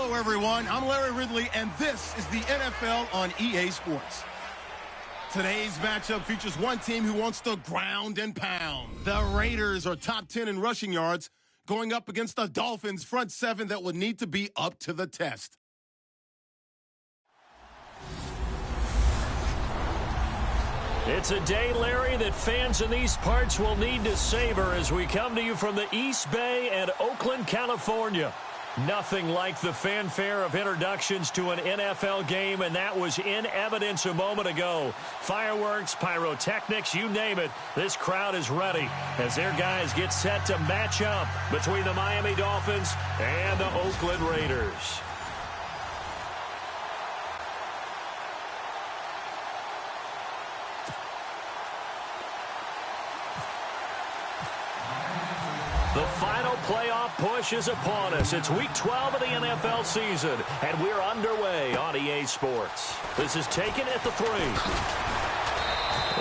Hello, everyone. I'm Larry Ridley, and this is the NFL on EA Sports. Today's matchup features one team who wants to ground and pound. The Raiders are top 10 in rushing yards, going up against the Dolphins' front seven that would need to be up to the test. It's a day, Larry, that fans in these parts will need to savor as we come to you from the East Bay and Oakland, California. Nothing like the fanfare of introductions to an NFL game, and that was in evidence a moment ago. Fireworks, pyrotechnics, you name it. This crowd is ready as their guys get set to match up between the Miami Dolphins and the Oakland Raiders. The final playoff push is upon us. It's Week 12 of the NFL season, and we're underway on EA Sports. This is taken at the 3.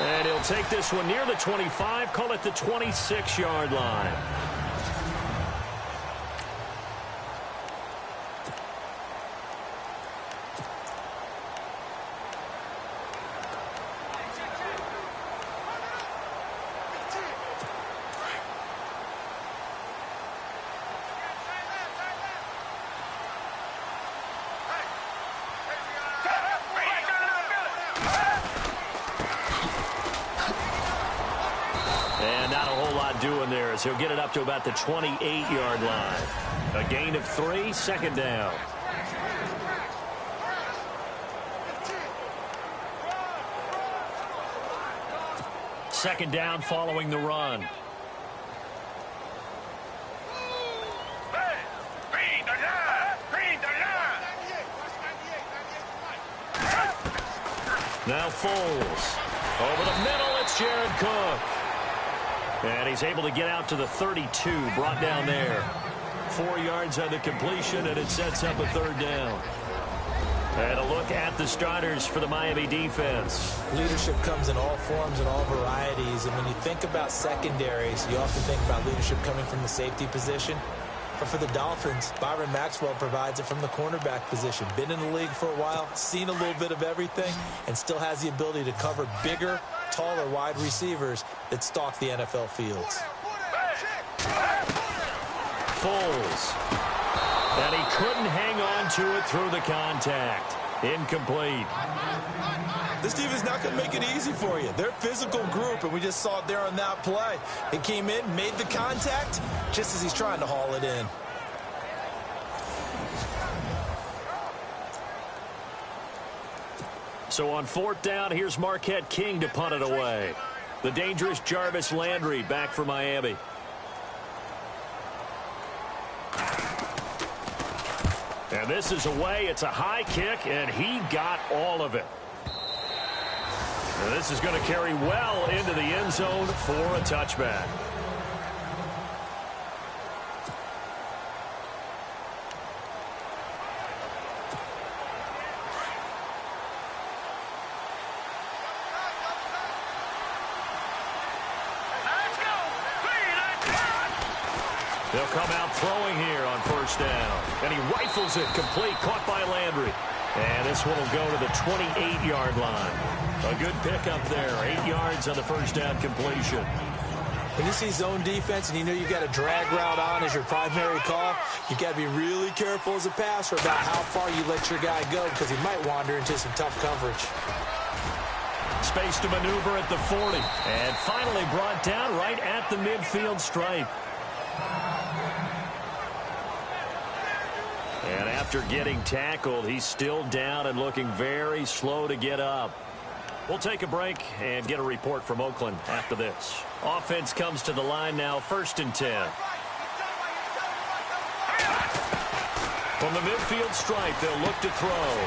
And he'll take this one near the 25, call it the 26-yard line. Doing there as he'll get it up to about the 28-yard line. A gain of 3, second down. Second down following the run. Now Foles. Over the middle, it's Jared Cook. And he's able to get out to the 32, brought down there. 4 yards on the completion, and it sets up a third down. And a look at the starters for the Miami defense. Leadership comes in all forms and all varieties, and when you think about secondaries, you often think about leadership coming from the safety position. But for the Dolphins, Byron Maxwell provides it from the cornerback position. Been in the league for a while, seen a little bit of everything, and still has the ability to cover bigger, taller wide receivers that stalk the NFL fields. Foles. And he couldn't hang on to it through the contact. Incomplete. This team is not going to make it easy for you. They're a physical group, and we just saw it there on that play. He came in, made the contact, just as he's trying to haul it in. So on fourth down, here's Marquette King to punt it away. The dangerous Jarvis Landry back for Miami. And this is away. It's a high kick, and he got all of it. And this is going to carry well into the end zone for a touchback. They'll come out throwing here on first down. And he rifles it complete, caught by Landry. And this one will go to the 28-yard line. A good pickup there, 8 yards on the first down completion. When you see zone defense and you know you've got a drag route on as your primary call, you've got to be really careful as a passer about how far you let your guy go because he might wander into some tough coverage. Space to maneuver at the 40. And finally brought down right at the midfield stripe. And after getting tackled, he's still down and looking very slow to get up. We'll take a break and get a report from Oakland after this. Offense comes to the line now, 1st and 10. From the midfield stripe, they'll look to throw.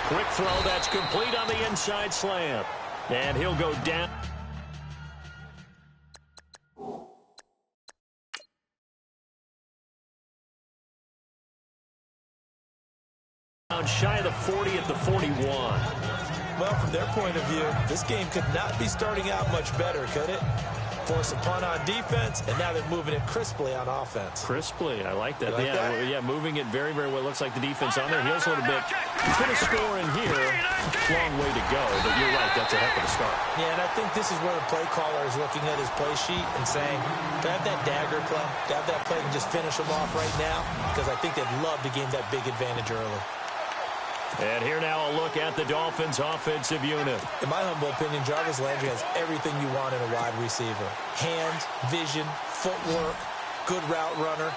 Quick throw, that's complete on the inside slant. And he'll go down. Shy of the 40 at the 41. Well, from their point of view, this game could not be starting out much better, could it? force a punt on defense, and now they're moving it crisply on offense. Crisply, I like that. Like that? Yeah, moving it very, very well. Looks like the defense on their heels a little bit. He's going to score in here. Long way to go, but you're right. That's a heck of a start. Yeah, and I think this is where the play caller is looking at his play sheet and saying, to have that dagger play, to have that play and just finish them off right now, because I think they'd love to gain that big advantage early. And here now a look at the Dolphins' offensive unit. In my humble opinion, Jarvis Landry has everything you want in a wide receiver. Hands, vision, footwork, good route runner,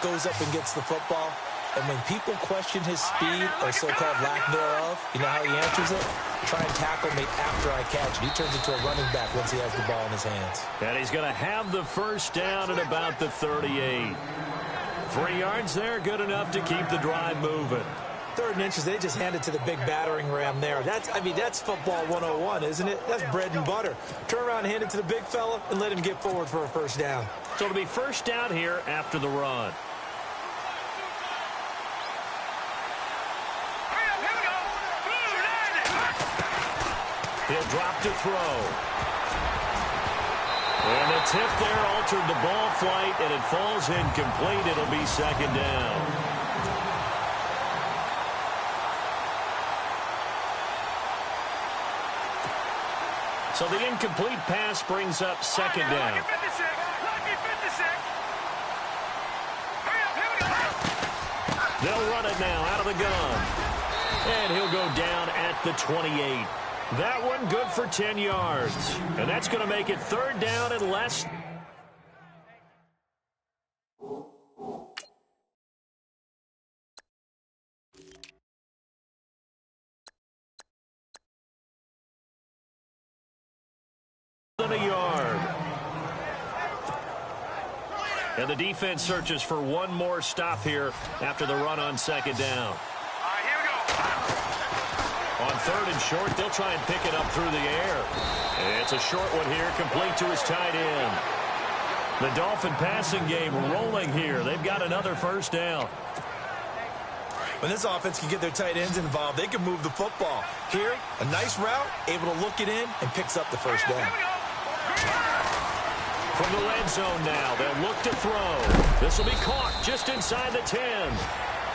goes up and gets the football. And when people question his speed or so-called lack thereof, you know how he answers it? Try and tackle me after I catch it. He turns into a running back once he has the ball in his hands. And he's going to have the first down at about the 38. 3 yards there, good enough to keep the drive moving. 3rd and inches, they just hand it to the big battering ram there. That's football 101, isn't it? That's bread and butter. Turn around and hand it to the big fella and let him get forward for a first down. So it'll be first down here after the run. He'll drop to throw. And the tip there altered the ball flight, and it falls incomplete. It'll be 2nd down. So the incomplete pass brings up 2nd down. They'll run it now out of the gun. And he'll go down at the 28. That one good for 10 yards. And that's going to make it 3rd down and less. Than a yard. And the defense searches for one more stop here after the run on 2nd down. On 3rd and short, they'll try and pick it up through the air. It's a short one here, complete to his tight end. The Dolphin passing game rolling here. They've got another first down. When this offense can get their tight ends involved, they can move the football. Here, a nice route, able to look it in, and picks up the first down. From the red zone now, they'll look to throw. This will be caught just inside the 10.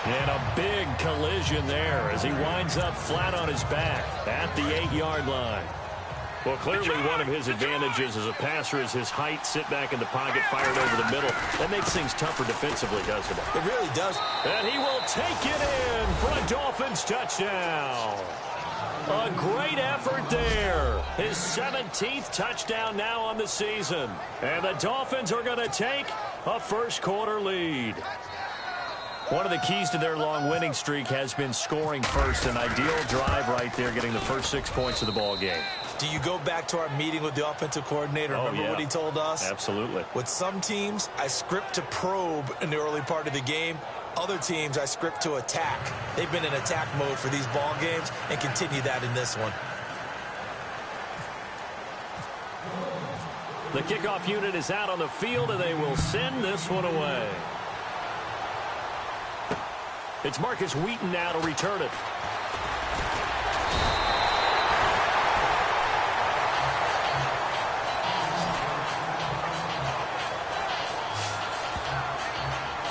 And a big collision there as he winds up flat on his back at the 8-yard line. Well, clearly one of his advantages as a passer is his height, sit back in the pocket, fired over the middle. That makes things tougher defensively, doesn't it? It really does. And he will take it in for a Dolphins touchdown. A great effort there. His 17th touchdown now on the season. And the Dolphins are going to take a first-quarter lead. One of the keys to their long winning streak has been scoring first. An ideal drive right there, getting the first 6 points of the ball game. Do you go back to our meeting with the offensive coordinator? Remember what he told us? Absolutely. With some teams, I script to probe in the early part of the game. Other teams, I script to attack. They've been in attack mode for these ball games and continue that in this one. The kickoff unit is out on the field, and they will send this one away. It's Marcus Wheaton now to return it.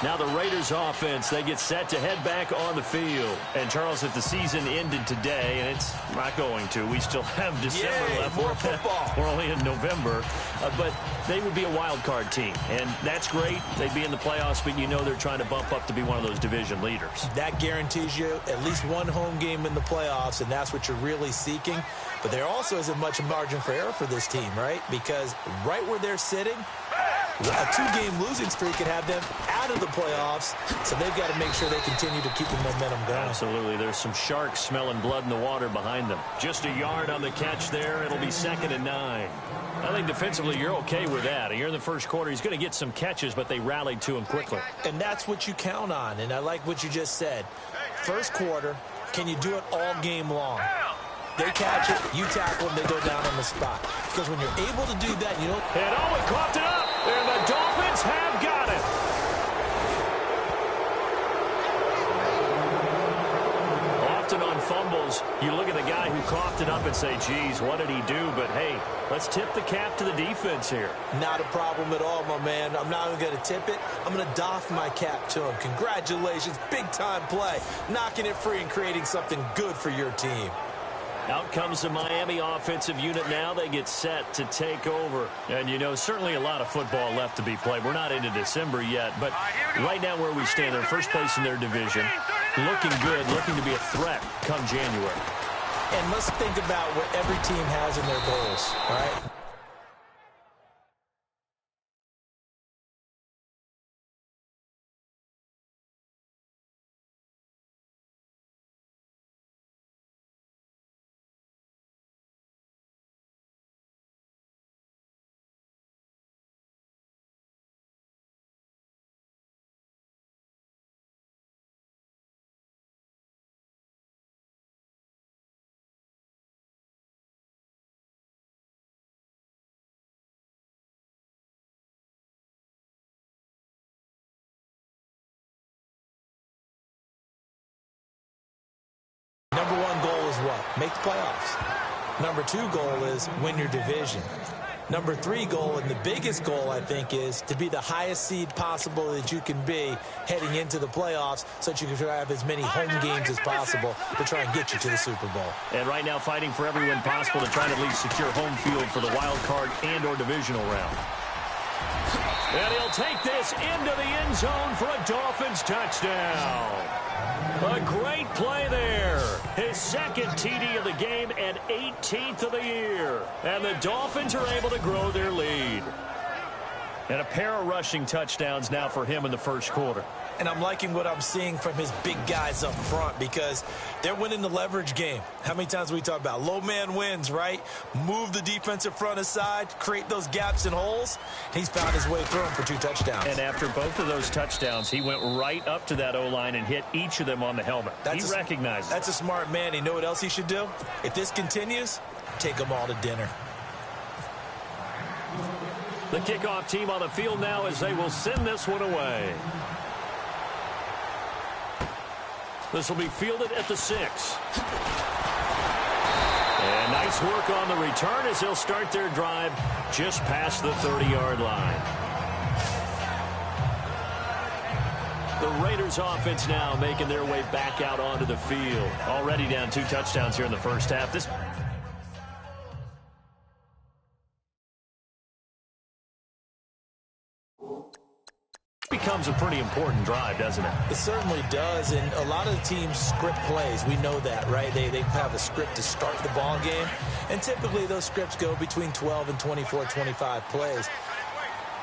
Now the Raiders offense, they get set to head back on the field. And Charles, if the season ended today, and it's not going to, we still have December left. More football. We're only in November. But they would be a wild card team. And that's great. They'd be in the playoffs, but you know they're trying to bump up to be one of those division leaders. That guarantees you at least one home game in the playoffs, and that's what you're really seeking. But there also isn't much margin for error for this team, right? Because right where they're sitting, a 2-game losing streak could have them out of the playoffs, so they've got to make sure they continue to keep the momentum going. Absolutely. There's some sharks smelling blood in the water behind them. Just a yard on the catch there. It'll be 2nd and 9. I think defensively you're okay with that. Here in the first quarter, he's going to get some catches, but they rallied to him quickly. And that's what you count on, and I like what you just said. First quarter, can you do it all game long? They catch it, you tackle them, they go down on the spot. Because when you're able to do that, you don't... And Owen coughed it up, and the Dolphins have got it. Often on fumbles, you look at the guy who coughed it up and say, geez, what did he do? But, hey, let's tip the cap to the defense here. Not a problem at all, my man. I'm not even going to tip it. I'm going to doff my cap to him. Congratulations. Big-time play. Knocking it free and creating something good for your team. Out comes the Miami offensive unit now. They get set to take over. And, you know, certainly a lot of football left to be played. We're not into December yet, but right now where we stand, they're first place in their division. Looking good, looking to be a threat come January. And let's think about what every team has in their goals, all right? Number one goal is what? Make the playoffs. Number two goal is win your division. Number three goal, and the biggest goal, I think, is to be the highest seed possible that you can be heading into the playoffs so that you can try to have as many home games as possible to try and get you to the Super Bowl. And right now fighting for every win possible to try to at least secure home field for the wild card and or divisional round. And he'll take this into the end zone for a Dolphins touchdown. A great play there. His second TD of the game and 18th of the year. And the Dolphins are able to grow their lead. And a pair of rushing touchdowns now for him in the first quarter. And I'm liking what I'm seeing from his big guys up front because they're winning the leverage game. How many times we talk about low man wins, right? Move the defensive front aside, create those gaps and holes. He's found his way through them for 2 touchdowns. And after both of those touchdowns, he went right up to that O-line and hit each of them on the helmet. He recognized it. That's a smart man. You know what else he should do? If this continues, take them all to dinner. The kickoff team on the field now as they will send this one away. This will be fielded at the 6. And nice work on the return as they'll start their drive just past the 30-yard line. The Raiders offense now making their way back out onto the field. Already down 2 touchdowns here in the first half. This becomes a pretty important drive, doesn't it? It certainly does, and a lot of the teams script plays. We know that, right? They have a script to start the ball game, and typically those scripts go between 12 and 24, 25 plays.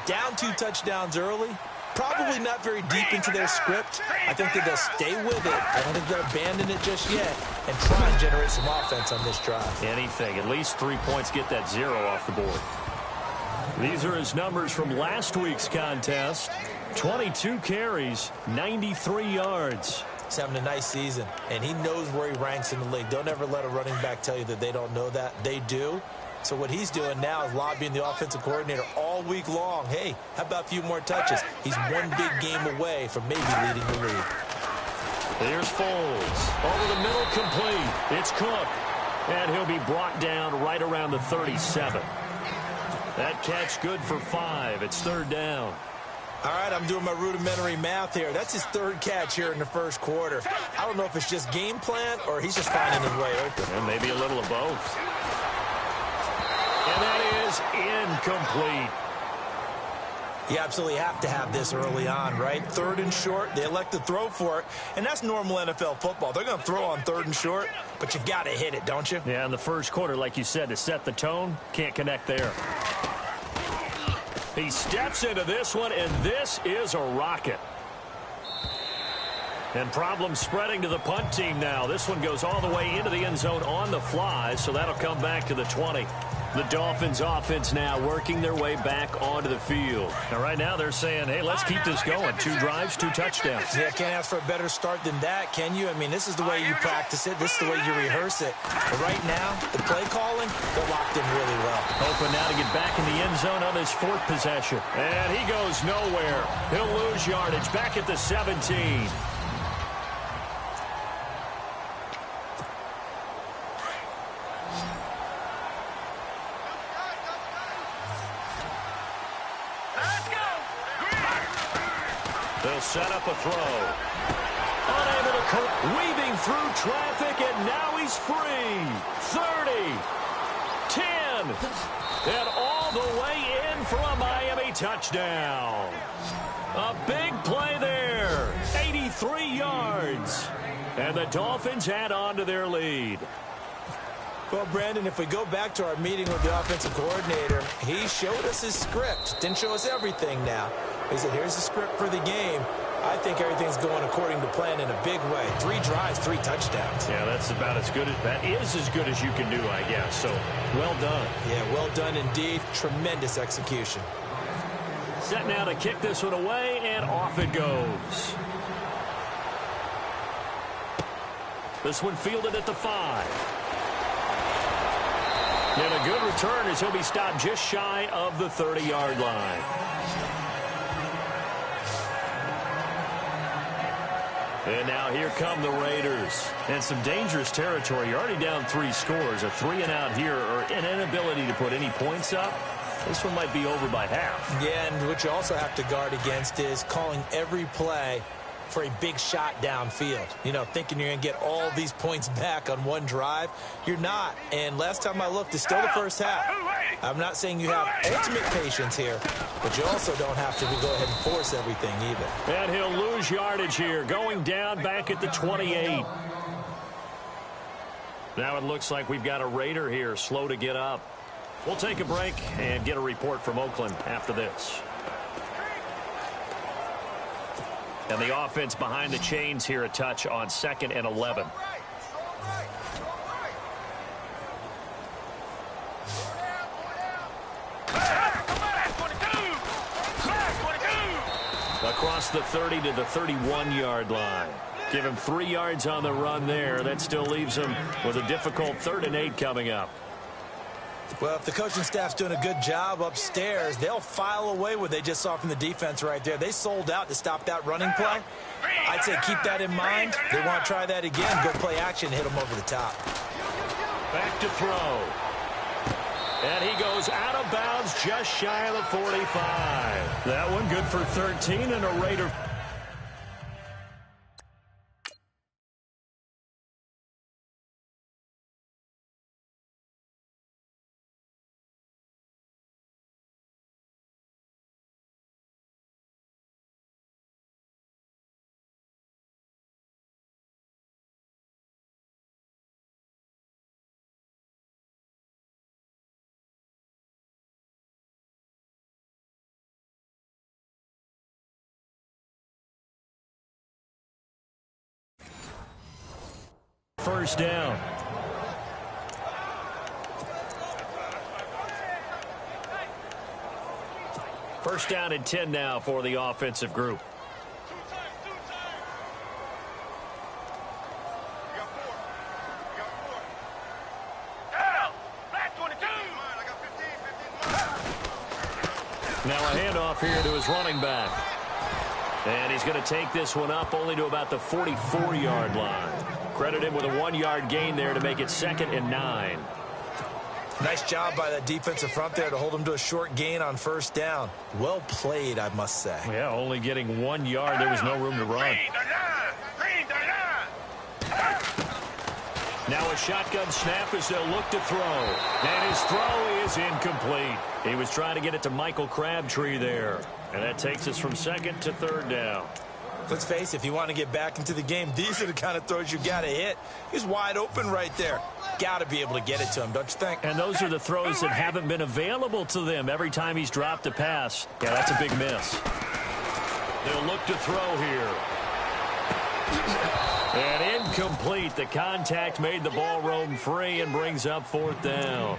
Down 2 touchdowns early, probably not very deep into their script. I think that they'll stay with it. I don't think they'll abandon it just yet and try and generate some offense on this drive. Anything. At least 3 points, get that 0 off the board. These are his numbers from last week's contest. 22 carries, 93 yards. He's having a nice season, and he knows where he ranks in the league. Don't ever let a running back tell you that they don't know that. They do. So what he's doing now is lobbying the offensive coordinator all week long. Hey, how about a few more touches? He's one big game away from maybe leading the league. Here's Foles. Over the middle, complete. It's Cook. And he'll be brought down right around the 37. That catch good for 5. It's 3rd down. All right, I'm doing my rudimentary math here. That's his 3rd catch here in the first quarter. I don't know if it's just game plan or he's just finding his way open. And maybe a little of both. And that is incomplete. You absolutely have to have this early on, right? 3rd and short, they elect to throw for it, and that's normal NFL football. They're going to throw on 3rd and short, but you've got to hit it, don't you? Yeah, in the first quarter, like you said, to set the tone, can't connect there. He steps into this one, and this is a rocket. And problems spreading to the punt team now. This one goes all the way into the end zone on the fly, so that'll come back to the 20. The Dolphins offense now working their way back onto the field. And right now they're saying, hey, let's keep this going. 2 drives, 2 touchdowns. Yeah, can't ask for a better start than that, can you? I mean, this is the way you practice it. This is the way you rehearse it. But right now, the play calling, they're locked in really well. Hoping now to get back in the end zone on his 4th possession. And he goes nowhere. He'll lose yardage back at the 17. They'll set up a throw. Unable to cope, weaving through traffic, and now he's free. 30, 10, and all the way in for a Miami touchdown. A big play there, 83 yards. And the Dolphins add on to their lead. Well, Brandon, if we go back to our meeting with the offensive coordinator, he showed us his script. Didn't show us everything now. He said, here's the script for the game. I think everything's going according to plan in a big way. 3 drives, 3 touchdowns. Yeah, that's about as good as that is as good as you can do, I guess. So, well done. Yeah, well done indeed. Tremendous execution. Set now to kick this one away, and off it goes. This one fielded at the 5. And a good return as he'll be stopped just shy of the 30-yard line. And now here come the Raiders. And some dangerous territory. You're already down 3 scores. A 3-and-out here, or an inability to put any points up. This one might be over by half. Yeah, and what you also have to guard against is calling every play for a big shot downfield. You know, thinking you're going to get all these points back on one drive. You're not. And last time I looked, it's still the first half. I'm not saying you have ultimate patience here, but you also don't have to go ahead and force everything either. And he'll lose yardage here, going down back at the 28. Now it looks like we've got a Raider here, slow to get up. We'll take a break and get a report from Oakland after this. And the offense behind the chains here, a touch on 2nd and 11. Across the 30 to the 31-yard line. Give him 3 yards on the run there. That still leaves him with a difficult 3rd and 8 coming up. Well, if the coaching staff's doing a good job upstairs, they'll file away what they just saw from the defense right there. They sold out to stop that running play. I'd say keep that in mind. They want to try that again. Go play action, hit them over the top. Back to throw. And he goes out of bounds just shy of the 45. That one good for 13 and a Raider. First down. First down and 10 now for the offensive group. Now a handoff here to his running back. And he's going to take this one up only to about the 44-yard line. Credit him with a 1-yard gain there to make it 2nd and 9. Nice job by that defensive front there to hold him to a short gain on first down. Well played, I must say. Yeah, only getting 1 yard. There was no room to run. Now a shotgun snap as they'll look to throw. And his throw is incomplete. He was trying to get it to Michael Crabtree there. And that takes us from 2nd to 3rd down. Let's face it, if you want to get back into the game, these are the kind of throws you got to hit. He's wide open right there. Got to be able to get it to him, don't you think? And those are the throws that haven't been available to them every time he's dropped a pass. Yeah, that's a big miss. They'll look to throw here. And incomplete. The contact made the ball roam free and brings up 4th down.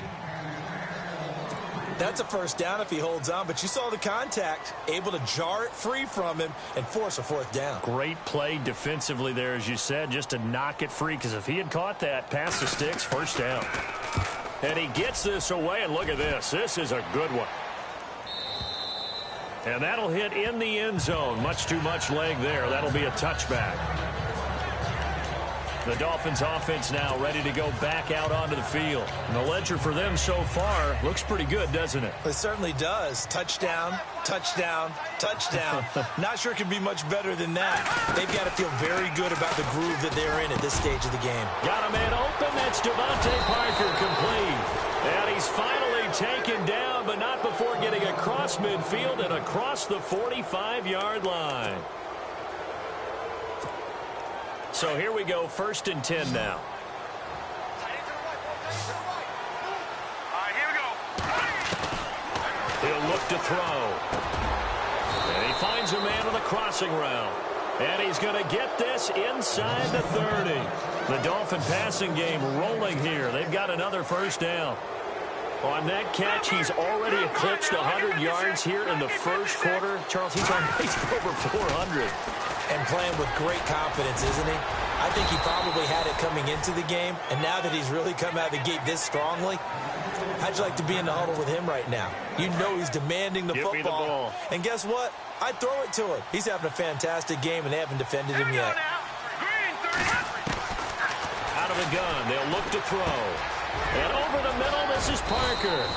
That's a first down if he holds on, but you saw the contact, able to jar it free from him and force a 4th down. Great play defensively there, as you said, just to knock it free, because if he had caught that, past the sticks, first down. And he gets this away, and look at this. This is a good one. And that'll hit in the end zone. Much too much leg there. That'll be a touchback. The Dolphins offense now ready to go back out onto the field. And the ledger for them so far looks pretty good, doesn't it? It certainly does. Touchdown, touchdown, touchdown. Not sure it can be much better than that. They've got to feel very good about the groove that they're in at this stage of the game. Got a man open. That's Devontae Parker complete. And he's finally taken down, but not before getting across midfield and across the 45-yard line. So here we go, 1st and 10 now. Here we go. He'll look to throw. And he finds a man on the crossing route. And he's going to get this inside the 30. The Dolphin passing game rolling here. They've got another first down. On that catch, he's already eclipsed 100 yards here in the first quarter. Charles, he's on pace for over 400. And playing with great confidence, isn't he? I think he probably had it coming into the game, and now that he's really come out of the gate this strongly, how'd you like to be in the huddle with him right now? You know he's demanding the Give me the ball. And guess what? I'd throw it to him. He's having a fantastic game, and they haven't defended him yet. Out of the gun, they'll look to throw. And over the middle, this is Parker.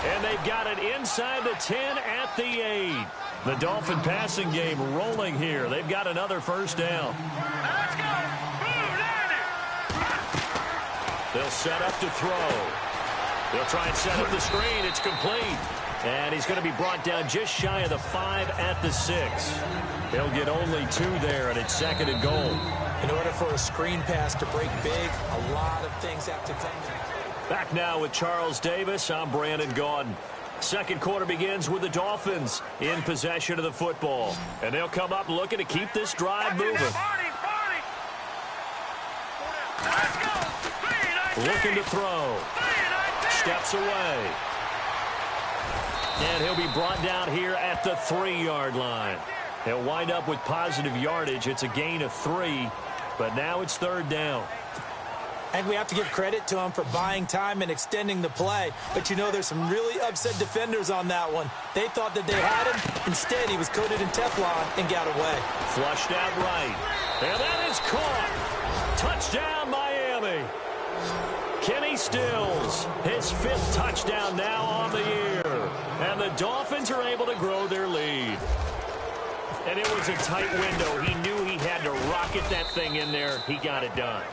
And they've got it inside the 10 at the 8. The Dolphin passing game rolling here. They've got another first down. Let's go. They'll set up to throw. They'll try and set up the screen. It's complete. And he's going to be brought down just shy of the 5 at the 6. He'll get only 2 there, and it's 2nd and goal. In order for a screen pass to break big, a lot of things have to come. Back now with Charles Davis. I'm Brandon Gaudin. Second quarter begins with the Dolphins in possession of the football. And they'll come up looking to keep this drive moving. Looking to throw. Steps away. And he'll be brought down here at the 3-yard line. He'll wind up with positive yardage. It's a gain of 3, but now it's 3rd down. And we have to give credit to him for buying time and extending the play. But, you know, there's some really upset defenders on that one. They thought that they had him. Instead, he was coated in Teflon and got away. Flushed out right. And that is caught. Touchdown, Miami. Kenny Stills, his 5th touchdown now on the year. And the Dolphins are able to grow their lead. And it was a tight window. He knew he had to rocket that thing in there. He got it done.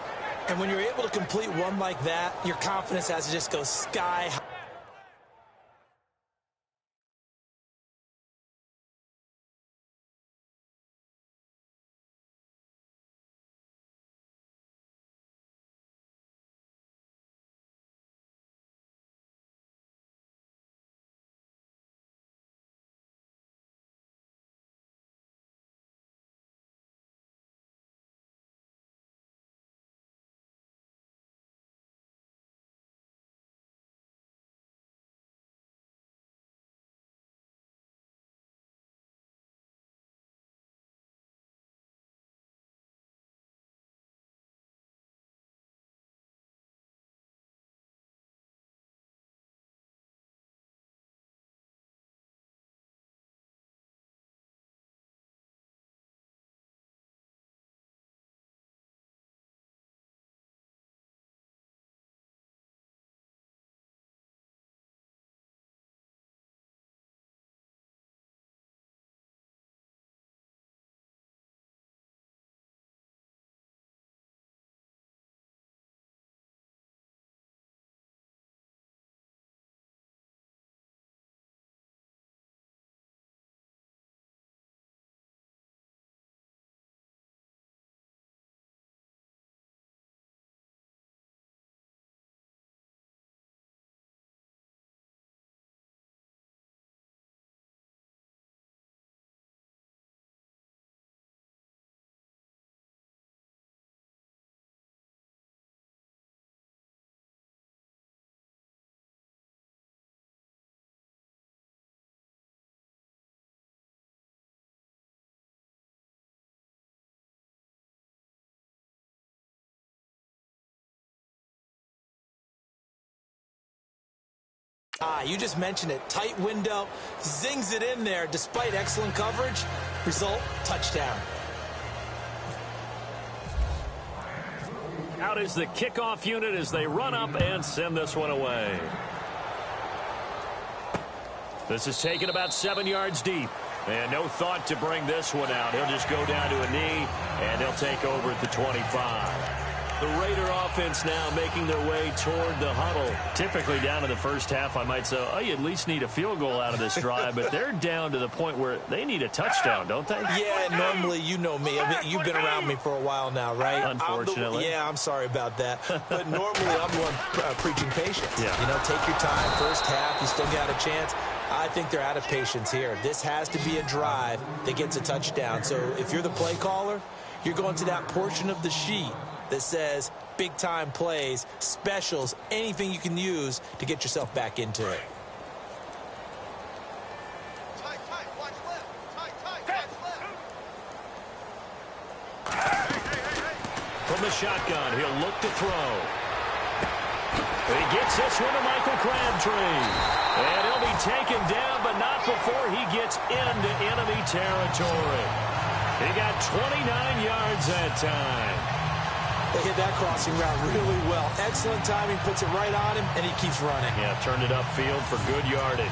And when you're able to complete one like that, your confidence has to just go sky high. You just mentioned it. Tight window, zings it in there despite excellent coverage. Result, touchdown. Out is the kickoff unit as they run up and send this one away. This is taken about 7 yards deep. And no thought to bring this one out. He'll just go down to a knee, and they'll take over at the 25. The Raider offense now making their way toward the huddle. Typically down in the first half, I might say, oh, you at least need a field goal out of this drive. But they're down to the point where they need a touchdown, don't they? Yeah, normally, you know me. I mean, you've been around me for a while now, right? Unfortunately. I'm sorry about that. But normally, I'm the one preaching patience. Yeah. You know, take your time. First half, you still got a chance. I think they're out of patience here. This has to be a drive that gets a touchdown. So if you're the play caller, you're going to that portion of the sheet that says big-time plays, specials, anything you can use to get yourself back into it. Tight, watch left. Tight, watch left. From the shotgun, he'll look to throw. He gets this one to Michael Crabtree. And he'll be taken down, but not before he gets into enemy territory. He got 29 yards that time. They hit that crossing route really well. Excellent timing, puts it right on him, and he keeps running. Yeah, turned it upfield for good yardage.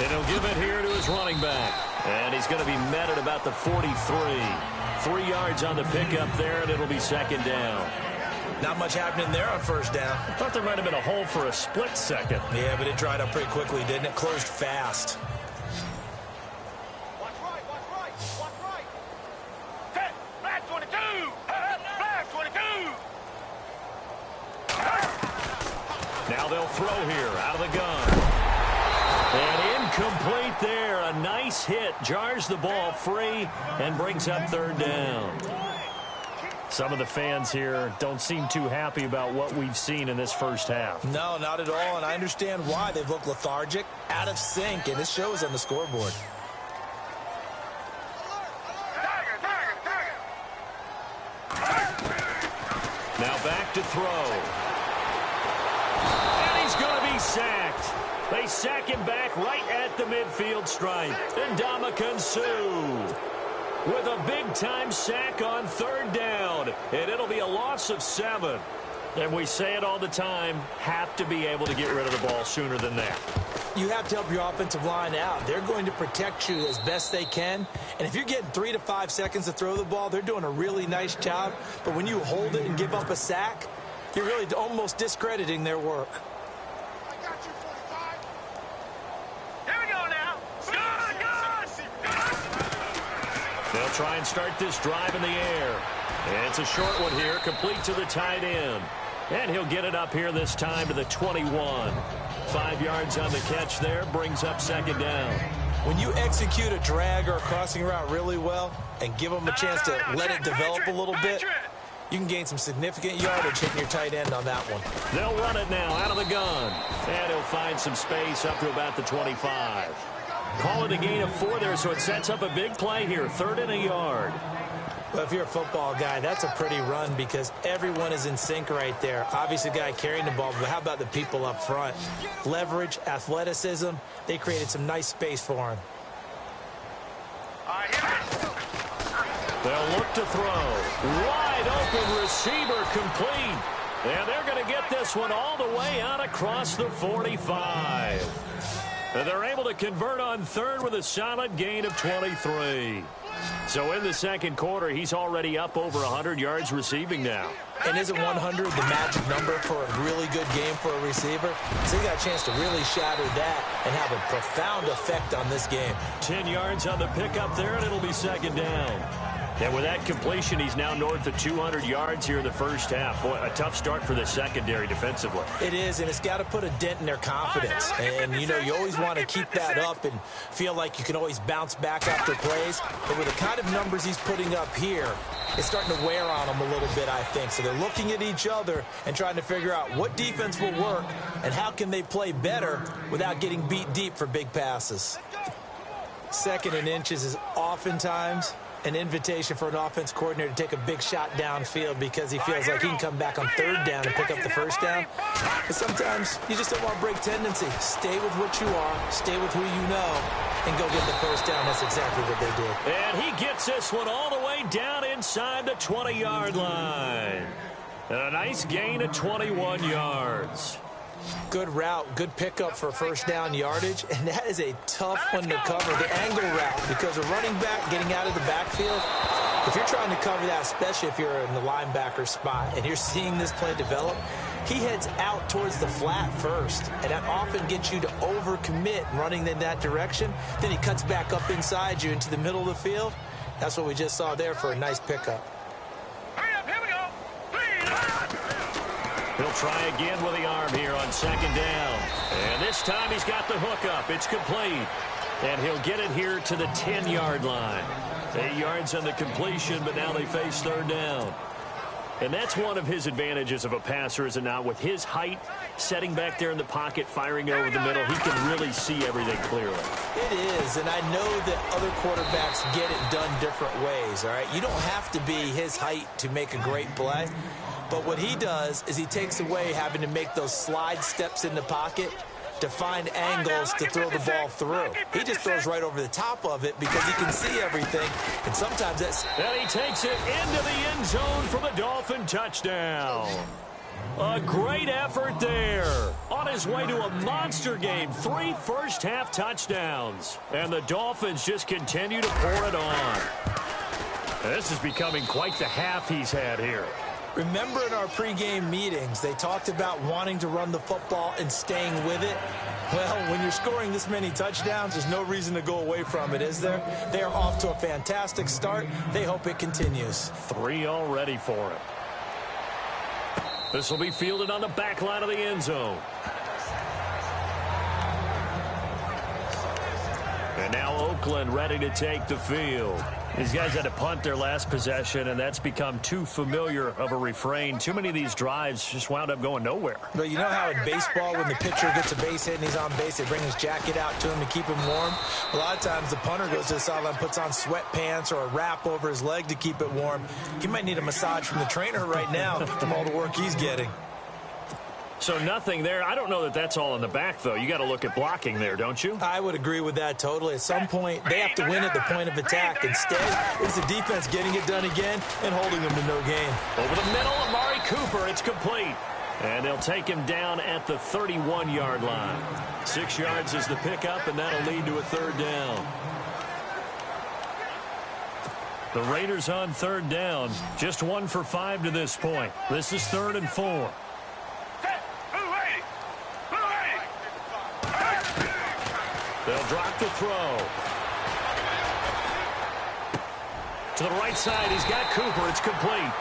And he'll give it here to his running back. And he's going to be met at about the 43. 3 yards on the pickup there, and it'll be second down. Not much happening there on first down. I thought there might have been a hole for a split second. Yeah, but it dried up pretty quickly, didn't it? Closed fast. Watch right. Set, flag 22. Flag 22. Now they'll throw here out of the gun. And incomplete there. A nice hit. Jars the ball free and brings up third down. Some of the fans here don't seem too happy about what we've seen in this first half. No, not at all, and I understand why. They've looked lethargic, out of sync, and it shows on the scoreboard. Now back to throw. And he's going to be sacked. They sack him back right at the midfield stripe. Ndamukong Suh with a big-time sack on third down. And it'll be a loss of 7. And we say it all the time, have to be able to get rid of the ball sooner than that. You have to help your offensive line out. They're going to protect you as best they can. And if you're getting 3 to 5 seconds to throw the ball, they're doing a really nice job. But when you hold it and give up a sack, you're really almost discrediting their work. They'll try and start this drive in the air. And it's a short one here, complete to the tight end. And he'll get it up here this time to the 21. 5 yards on the catch there, brings up second down. When you execute a drag or a crossing route really well and give them a chance to let it develop a little bit, you can gain some significant yardage hitting your tight end on that one. They'll run it now out of the gun. And he'll find some space up to about the 25. Call it a gain of 4 there, so it sets up a big play here. 3rd and a yard. Well, if you're a football guy, that's a pretty run because everyone is in sync right there. Obviously, the guy carrying the ball, but how about the people up front? Leverage, athleticism, they created some nice space for him. They'll look to throw. Wide open receiver complete. And they're going to get this one all the way out across the 45. And they're able to convert on third with a solid gain of 23. So in the second quarter, he's already up over 100 yards receiving now. And isn't 100 the magic number for a really good game for a receiver? So he got a chance to really shatter that and have a profound effect on this game. 10 yards on the pickup there, and it'll be second down. And with that completion, he's now north of 200 yards here in the first half. Boy, a tough start for the secondary defensively. It is, and it's got to put a dent in their confidence. And, you know, you always want to keep that up and feel like you can always bounce back after plays. But with the kind of numbers he's putting up here, it's starting to wear on them a little bit, I think. So they're looking at each other and trying to figure out what defense will work and how can they play better without getting beat deep for big passes. 2nd and inches is oftentimes an invitation for an offense coordinator to take a big shot downfield because he feels like he can come back on third down and pick up the first down. But sometimes you just don't want to break tendency. Stay with what you are, stay with who you know, and go get the first down. That's exactly what they did. And he gets this one all the way down inside the 20-yard line. And a nice gain of 21 yards. Good route, good pickup for first down yardage, and that is a tough one to cover, the angle route, because a running back getting out of the backfield, if you're trying to cover that, especially if you're in the linebacker spot, and you're seeing this play develop, he heads out towards the flat first, and that often gets you to overcommit running in that direction. Then he cuts back up inside you into the middle of the field. That's what we just saw there for a nice pickup. He'll try again with the arm here on second down. And this time he's got the hook up. It's complete. And he'll get it here to the 10-yard line. 8 yards on the completion, but now they face third down. And that's one of his advantages of a passer, is it not? With his height, setting back there in the pocket, firing over the middle, he can really see everything clearly. It is, and I know that other quarterbacks get it done different ways, all right? You don't have to be his height to make a great play. But what he does is he takes away having to make those slide steps in the pocket to find angles to throw the ball through. He just throws right over the top of it because he can see everything, and sometimes that's... And he takes it into the end zone for the Dolphin touchdown. A great effort there. On his way to a monster game, 3 first-half touchdowns. And the Dolphins just continue to pour it on. This is becoming quite the half he's had here. Remember in our pregame meetings, they talked about wanting to run the football and staying with it? Well, when you're scoring this many touchdowns, there's no reason to go away from it, is there? They are off to a fantastic start. They hope it continues. 3 already for him. This will be fielded on the back line of the end zone. And now Oakland ready to take the field. These guys had to punt their last possession, and that's become too familiar of a refrain. Too many of these drives just wound up going nowhere. But you know how in baseball, when the pitcher gets a base hit and he's on base, they bring his jacket out to him to keep him warm? A lot of times the punter goes to the sideline, puts on sweatpants or a wrap over his leg to keep it warm. He might need a massage from the trainer right now from all the work he's getting. So nothing there. I don't know that that's all in the back, though. You got to look at blocking there, don't you? I would agree with that totally. At some point, they have to win at the point of attack. Instead, it's the defense getting it done again and holding them to no gain. Over the middle, Amari Cooper. It's complete. And they'll take him down at the 31-yard line. 6 yards is the pickup, and that'll lead to a third down. The Raiders on third down. Just 1 for 5 to this point. This is 3rd and 4. They'll drop the throw. To the right side, he's got Cooper. It's complete.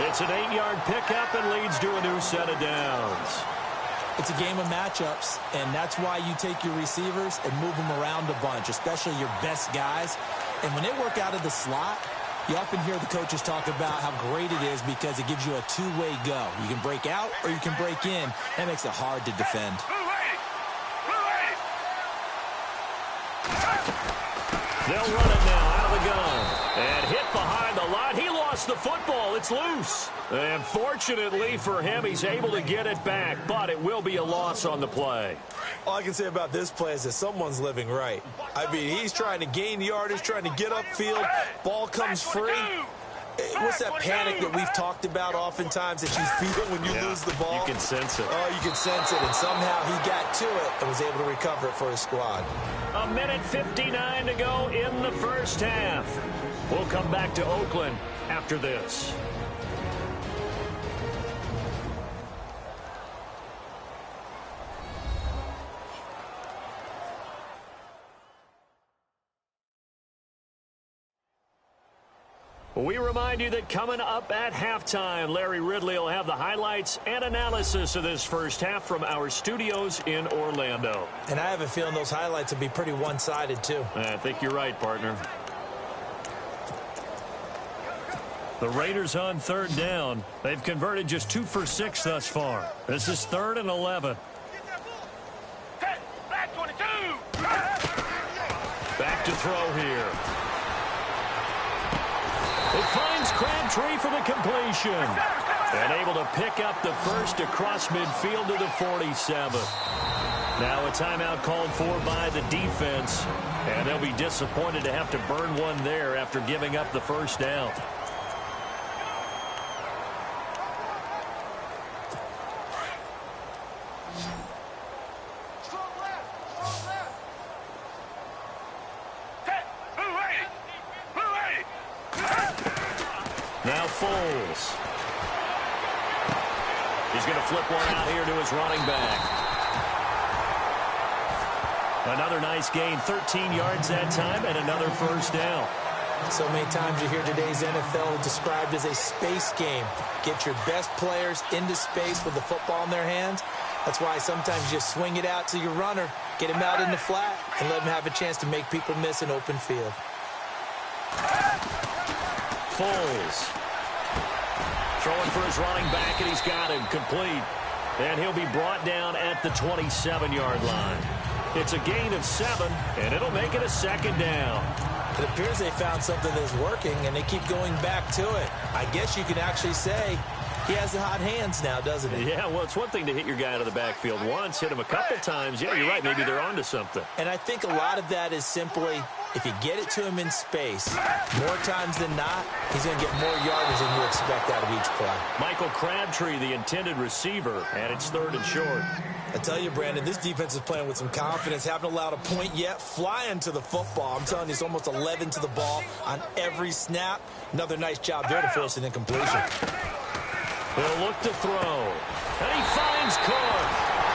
It's an 8-yard pickup and leads to a new set of downs. It's a game of matchups, and that's why you take your receivers and move them around a bunch, especially your best guys. And when they work out of the slot, you often hear the coaches talk about how great it is because it gives you a two-way go. You can break out or you can break in. That makes it hard to defend. They'll run it now out of the gun. And hit behind the line. He lost the football. It's loose. And fortunately for him, he's able to get it back. But it will be a loss on the play. All I can say about this play is that someone's living right. I mean, he's trying to gain yardage, trying to get upfield. Ball comes free. What's that panic that we've talked about oftentimes that you feel when you lose the ball? You can sense it. Oh, you can sense it. And somehow he got to it and was able to recover it for his squad. 1:59 to go in the first half. We'll come back to Oakland after this. We remind you that coming up at halftime, Larry Ridley will have the highlights and analysis of this first half from our studios in Orlando. And I have a feeling those highlights will be pretty one-sided, too. I think you're right, partner. The Raiders on third down. They've converted just 2 for 6 thus far. This is 3rd and 11. Back to throw here. It finds Crabtree for the completion. And able to pick up the first across midfield to the 47. Now a timeout called for by the defense. And they'll be disappointed to have to burn one there after giving up the first down. Now Foles. He's going to flip one out here to his running back. Another nice gain, 13 yards that time, and another first down. So many times you hear today's NFL described as a space game. Get your best players into space with the football in their hands. That's why sometimes you just swing it out to your runner, get him out in the flat, and let him have a chance to make people miss an open field. Foles. Throwing for his running back, and he's got him complete. And he'll be brought down at the 27-yard line. It's a gain of 7, and it'll make it a second down. It appears they found something that's working, and they keep going back to it. I guess you can actually say he has the hot hands now, doesn't he? Yeah, well, it's one thing to hit your guy out of the backfield once, hit him a couple times. Yeah, you're right. Maybe they're onto something. And I think a lot of that is simply if you get it to him in space, more times than not, he's going to get more yardage than you expect out of each play. Michael Crabtree, the intended receiver, and it's 3rd and short. I tell you, Brandon, this defense is playing with some confidence. Haven't allowed a point yet. Flying to the football. I'm telling you, it's almost 11 to the ball on every snap. Another nice job there to force an incompletion. He'll look to throw. And he finds Cook.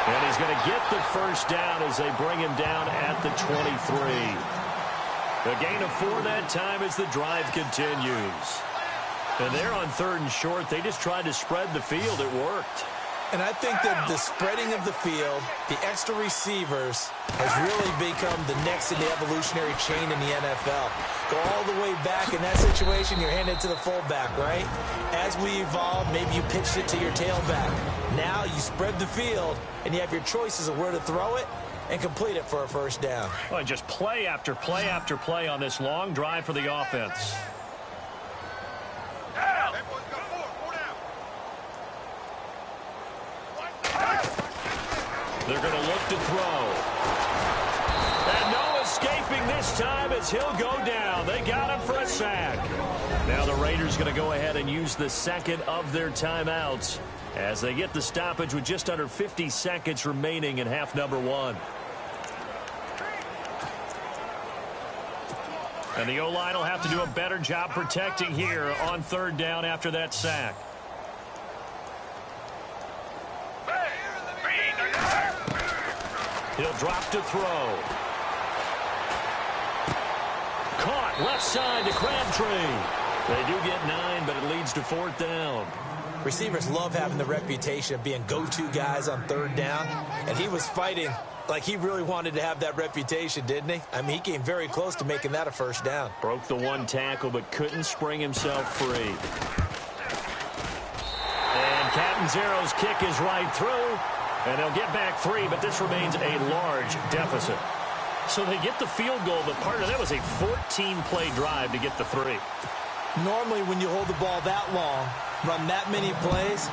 And he's going to get the first down as they bring him down at the 23. A gain of 4 that time as the drive continues. And they're on 3rd and short. They just tried to spread the field. It worked. And I think that the spreading of the field, the extra receivers, has really become the next in the evolutionary chain in the NFL. Go all the way back in that situation, you're handed to the fullback, right? As we evolve, maybe you pitched it to your tailback. Now you spread the field, and you have your choices of where to throw it and complete it for a first down. Well, just play after play after play on this long drive for the offense. They're going to look to throw. And no escaping this time as he'll go down. They got him for a sack. Now the Raiders going to go ahead and use the second of their timeouts as they get the stoppage with just under 50 seconds remaining in half number 1. And the O-line will have to do a better job protecting here on 3rd down after that sack. He'll drop to throw. Caught left side to Crabtree. They do get 9, but it leads to 4th down. Receivers love having the reputation of being go-to guys on 3rd down, and he was fighting like he really wanted to have that reputation, didn't he? I mean, he came very close to making that a first down. Broke the 1 tackle, but couldn't spring himself free. And Captain Zero's kick is right through. And they'll get back 3, but this remains a large deficit. So they get the field goal, but part of that was a 14-play drive to get the 3. Normally, when you hold the ball that long, run that many plays,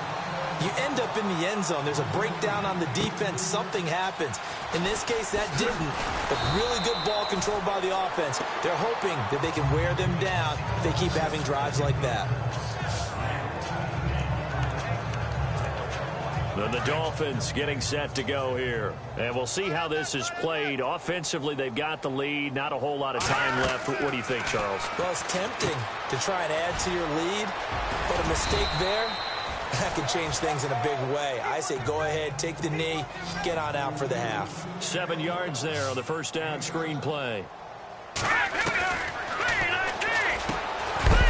you end up in the end zone. There's a breakdown on the defense. Something happens. In this case, that didn't. But really good ball control by the offense. They're hoping that they can wear them down if they keep having drives like that. Then the Dolphins getting set to go here. And we'll see how this is played. Offensively, they've got the lead. Not a whole lot of time left. What do you think, Charles? Well, it's tempting to try and add to your lead. But a mistake there, that can change things in a big way. I say go ahead, take the knee, get on out for the half. 7 yards there on the first down screen play.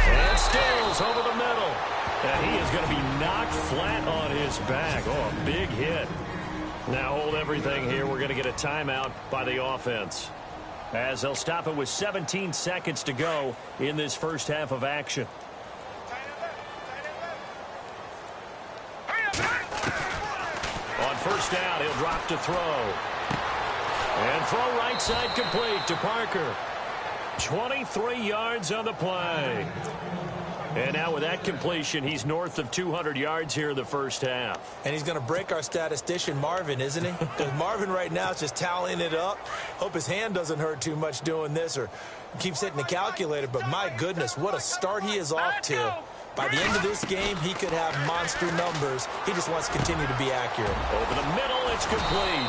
And Stills over the middle. And he is going to be knocked flat on his back. Oh, a big hit. Now hold everything here. We're going to get a timeout by the offense, as they'll stop it with 17 seconds to go in this first half of action. On first down, he'll drop to throw. And throw right side complete to Parker. 23 yards on the play. And now with that completion, he's north of 200 yards here in the first half. And he's going to break our statistician, Marvin, isn't he? Because Marvin right now is just tallying it up. Hope his hand doesn't hurt too much doing this or keeps hitting the calculator. But my goodness, what a start he is off to. By the end of this game, he could have monster numbers. He just wants to continue to be accurate. Over the middle, it's complete.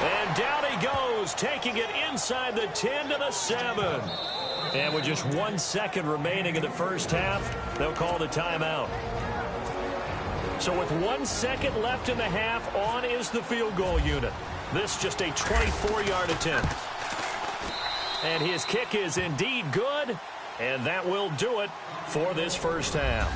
And down he goes, taking it inside the 10 to the 7. And with just 1 second remaining in the first half, they'll call the timeout. So with 1 second left in the half, on is the field goal unit. This just a 24-yard attempt. And his kick is indeed good, and that will do it for this first half.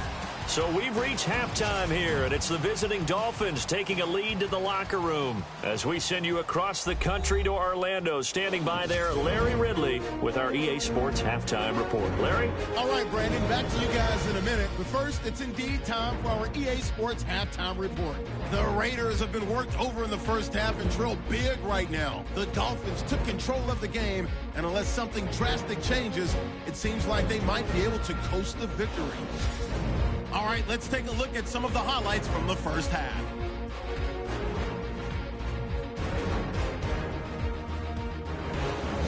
So we've reached halftime here, and it's the visiting Dolphins taking a lead to the locker room as we send you across the country to Orlando. Standing by there, Larry Ridley with our EA Sports Halftime Report. Larry? All right, Brandon, back to you guys in a minute. But first, it's indeed time for our EA Sports Halftime Report. The Raiders have been worked over in the first half and trail big right now. The Dolphins took control of the game, and unless something drastic changes, it seems like they might be able to coast the victory. All right, let's take a look at some of the highlights from the first half.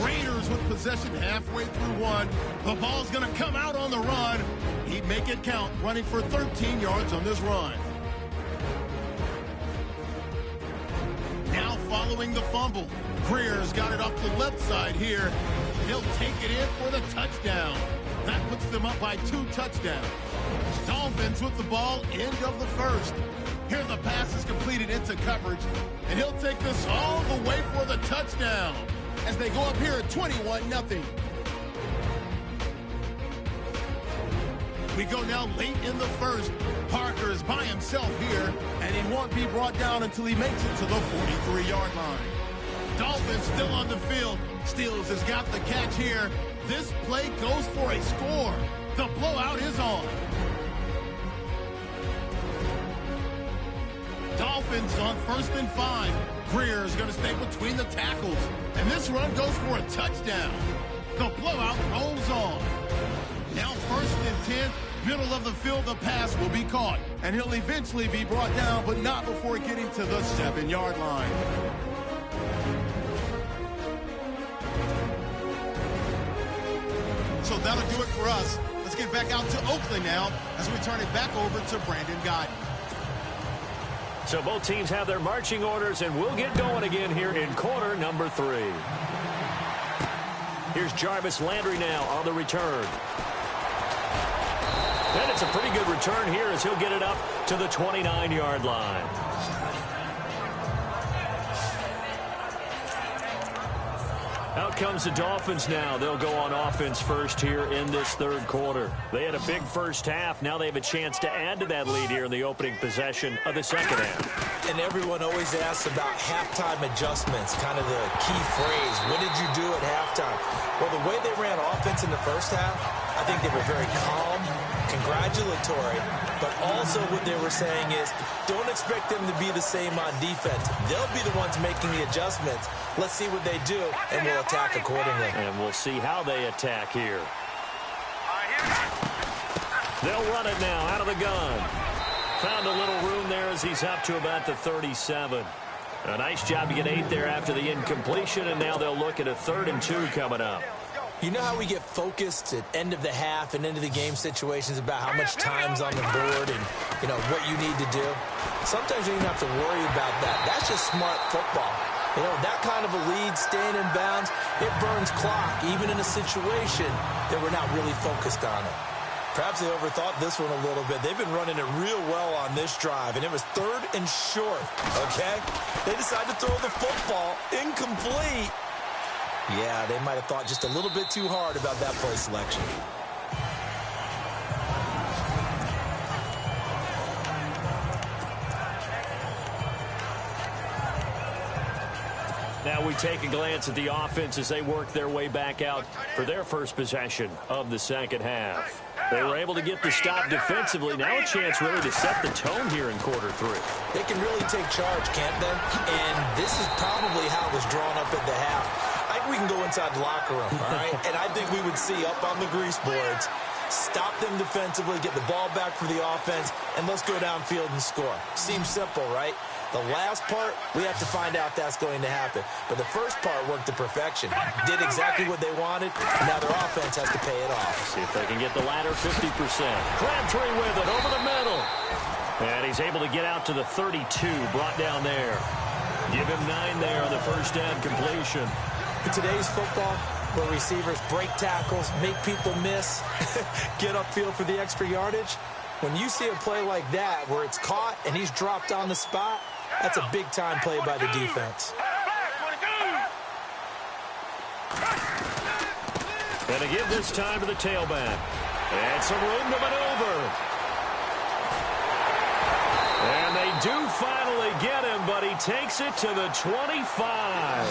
Raiders with possession halfway through one. The ball's going to come out on the run. He'd make it count, running for 13 yards on this run. Now following the fumble. Greer's got it off the left side here. He'll take it in for the touchdown. That puts them up by 2 touchdowns. Dolphins with the ball, end of the first. Here the pass is completed into coverage, and he'll take this all the way for the touchdown as they go up here at 21-0. We go now late in the first. Parker is by himself here, and he won't be brought down until he makes it to the 43-yard line. Dolphins still on the field. Steele has got the catch here. This play goes for a score. The blowout is on. Dolphins on 1st and 5. Greer is going to stay between the tackles. And this run goes for a touchdown. The blowout rolls on. Now 1st and 10. Middle of the field, the pass will be caught. And he'll eventually be brought down, but not before getting to the 7-yard line. So that'll do it for us. Let's get back out to Oakland now as we turn it back over to Brandon Guyton. So both teams have their marching orders, and we'll get going again here in quarter number 3. Here's Jarvis Landry now on the return. And it's a pretty good return here as he'll get it up to the 29-yard line. Out comes the Dolphins now. They'll go on offense first here in this third quarter. They had a big first half. Now they have a chance to add to that lead here in the opening possession of the second half. And everyone always asks about halftime adjustments, kind of the key phrase. What did you do at halftime? Well, the way they ran offense in the first half, I think they were very calm, congratulatory, but also what they were saying is don't expect them to be the same on defense. They'll be the ones making the adjustments. Let's see what they do, and we'll attack accordingly. And we'll see how they attack here. They'll run it now out of the gun. Found a little room there as he's up to about the 37. A nice job to get 8 there after the incompletion, and now they'll look at a 3rd and 2 coming up. You know how we get focused at end of the half and end of the game situations about how much time's on the board and, you know, what you need to do? Sometimes you don't have to worry about that. That's just smart football. You know, that kind of a lead, staying in bounds, it burns clock, even in a situation that we're not really focused on it. Perhaps they overthought this one a little bit. They've been running it real well on this drive, and it was 3rd and short, okay? They decided to throw the football incomplete. Yeah, they might have thought just a little bit too hard about that play selection. Now we take a glance at the offense as they work their way back out for their first possession of the second half. They were able to get the stop defensively. Now a chance really to set the tone here in quarter 3. They can really take charge, can't they? And this is probably how it was drawn up at the half. I think we can go inside the locker room, all right? And I think we would see up on the grease boards stop them defensively, get the ball back for the offense, and let's go downfield and score. Seems simple, right? The last part, we have to find out that's going to happen. But the first part worked to perfection. Did exactly what they wanted, and now their offense has to pay it off. See if they can get the latter 50%. Crabtree with it over the middle. And he's able to get out to the 32, brought down there. Give him 9 there on the first down completion. In today's football, where receivers break tackles, make people miss, get upfield for the extra yardage, when you see a play like that where it's caught and he's dropped on the spot, that's a big-time play by the defense. And to give this time to the tailback. And some room to maneuver. And they do finally get him, but he takes it to the 25.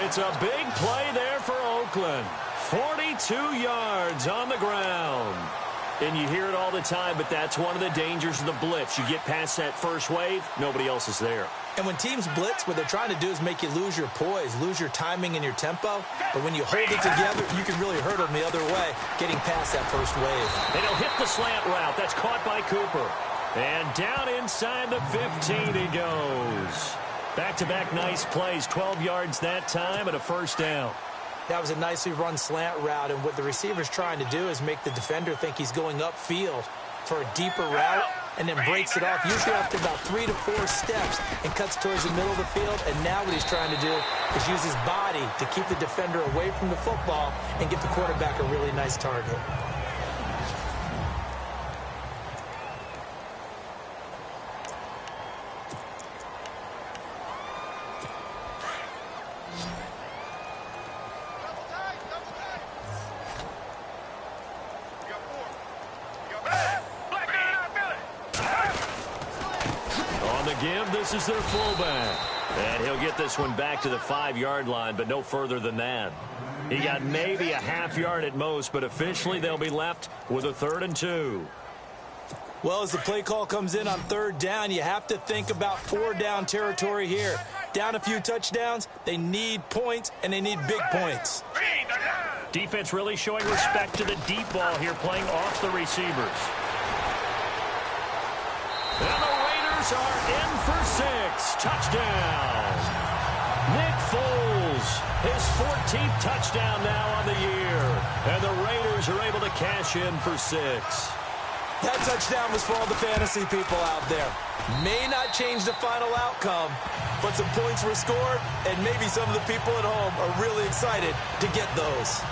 It's a big play there for Oakland. 42 yards on the ground. And you hear it all the time, but that's one of the dangers of the blitz. You get past that first wave, nobody else is there. And when teams blitz, what they're trying to do is make you lose your poise, lose your timing and your tempo. But when you hold it together, you can really hurt them the other way, getting past that first wave. And he'll hit the slant route. That's caught by Cooper. And down inside the 15 he goes. Back-to-back nice plays, 12 yards that time and a first down. That was a nicely run slant route, and what the receiver's trying to do is make the defender think he's going upfield for a deeper route and then breaks it off, usually after about 3 to 4 steps, and cuts towards the middle of the field. And now what he's trying to do is use his body to keep the defender away from the football and get the quarterback a really nice target. This is their fullback. And he'll get this one back to the 5-yard line, but no further than that. He got maybe a half yard at most, but officially they'll be left with a 3rd and 2. Well, as the play call comes in on 3rd down, you have to think about 4-down territory here. Down a few touchdowns, they need points, and they need big points. Defense really showing respect to the deep ball here, playing off the receivers. And the Raiders are in for 6. Touchdown. Nick Foles, his 14th touchdown now on the year. And the Raiders are able to cash in for 6. That touchdown was for all the fantasy people out there. May not change the final outcome, but some points were scored, and maybe some of the people at home are really excited to get those.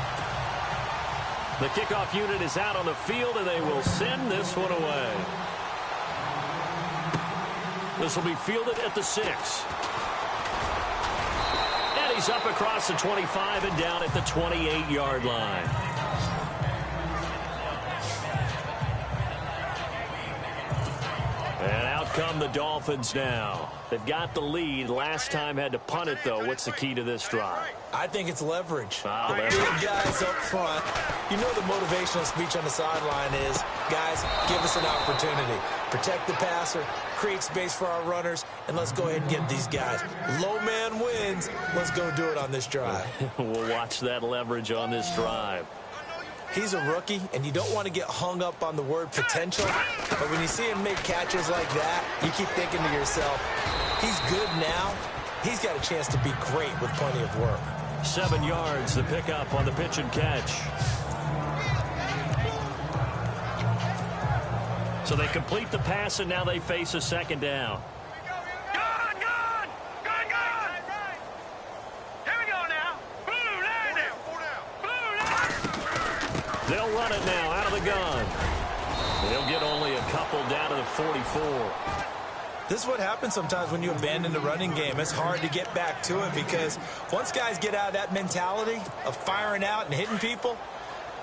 The kickoff unit is out on the field, and they will send this one away. This will be fielded at the 6. And he's up across the 25 and down at the 28-yard line. And out come the Dolphins now. They've got the lead. Last time had to punt it, though. What's the key to this drive? I think it's leverage. The big guys up front. You know the motivational speech on the sideline is, guys, give us an opportunity. Protect the passer, create space for our runners, and let's go ahead and get these guys. Low man wins. Let's go do it on this drive. We'll watch that leverage on this drive. He's a rookie, and you don't want to get hung up on the word potential. But when you see him make catches like that, you keep thinking to yourself, he's good now. He's got a chance to be great with plenty of work. 7 yards, the pickup on the pitch and catch. So they complete the pass, and now they face a 2nd down. They'll run it now out of the gun. They'll get only a couple down to the 44. This is what happens sometimes when you abandon the running game. It's hard to get back to it because once guys get out of that mentality of firing out and hitting people,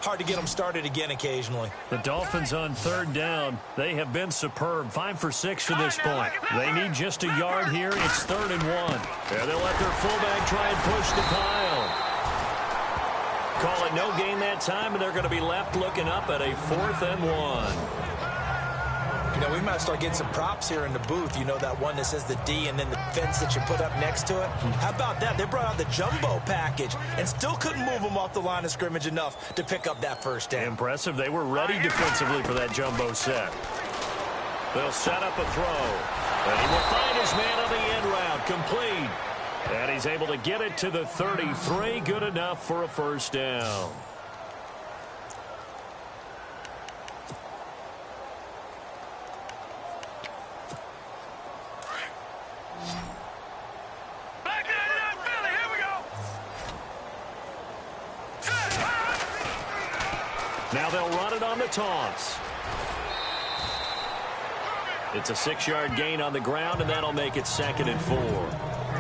hard to get them started again occasionally. The Dolphins on 3rd down. They have been superb. 5 for 6 to this point. They need just a yard here. It's 3rd and 1. And they'll let their fullback try and push the pile. Call it no gain that time, and they're going to be left looking up at a 4th and 1. You know, we might start getting some props here in the booth. You know, that one that says the D and then the fence that you put up next to it. How about that? They brought out the jumbo package and still couldn't move them off the line of scrimmage enough to pick up that first down. Impressive. They were ready defensively for that jumbo set. They'll set up a throw. And he will find his man on the end route. Complete. And he's able to get it to the 33. Good enough for a first down. Now they'll run it on the toss. It's a 6-yard gain on the ground, and that'll make it 2nd and 4.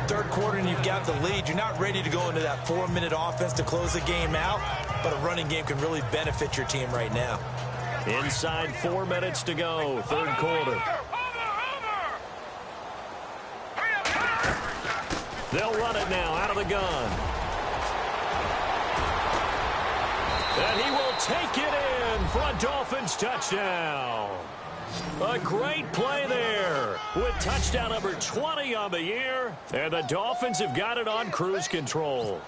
Third quarter, and you've got the lead. You're not ready to go into that 4-minute offense to close the game out, but a running game can really benefit your team right now. Inside 4 minutes to go, third quarter. They'll run it now out of the gun. And he will take it in for a Dolphins touchdown. A great play there with touchdown number 20 on the year. And the Dolphins have got it on cruise control.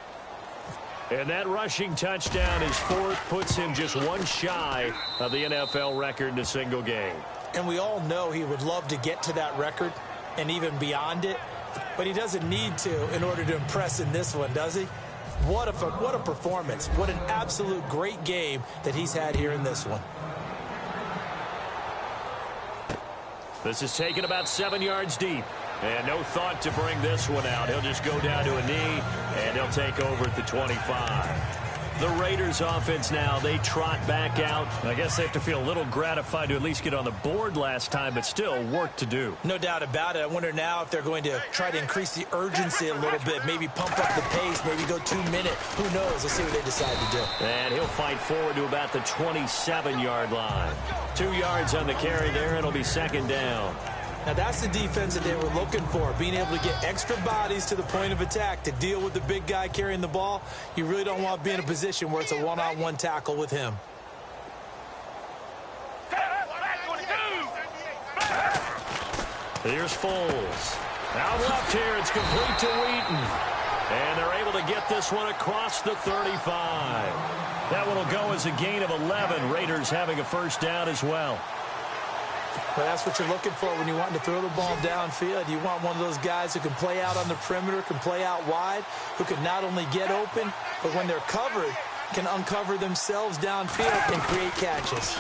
And that rushing touchdown, his 4th, puts him just one shy of the NFL record in a single game. And we all know he would love to get to that record and even beyond it. But he doesn't need to in order to impress in this one, does he? What a performance. What an absolute great game that he's had here in this one. This is taken about 7 yards deep. And no thought to bring this one out. He'll just go down to a knee, and he'll take over at the 25. The Raiders offense now, they trot back out. I guess they have to feel a little gratified to at least get on the board last time, but still work to do. No doubt about it. I wonder now if they're going to try to increase the urgency a little bit, maybe pump up the pace, maybe go 2 minute. Who knows? Let's see what they decide to do. And he'll fight forward to about the 27-yard line. 2 yards on the carry there, and it'll be 2nd down. Now, that's the defense that they were looking for, being able to get extra bodies to the point of attack to deal with the big guy carrying the ball. You really don't want to be in a position where it's a one-on-one tackle with him. Here's Foles. Out left here, it's complete to Wheaton. And they're able to get this one across the 35. That one will go as a gain of 11. Raiders having a first down as well. Well, that's what you're looking for when you want to throw the ball downfield. You want one of those guys who can play out on the perimeter, can play out wide, who can not only get open, but when they're covered, can uncover themselves downfield and create catches.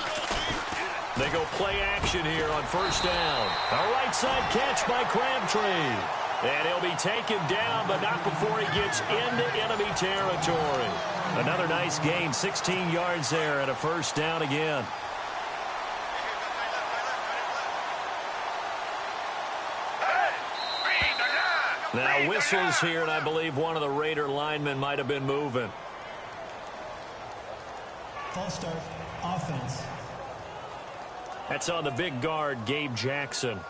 They go play action here on first down. A right side catch by Crabtree. And he'll be taken down, but not before he gets into enemy territory. Another nice gain, 16 yards there, and a first down again. Now whistles here, and I believe one of the Raider linemen might have been moving. False start, offense. That's on the big guard, Gabe Jackson.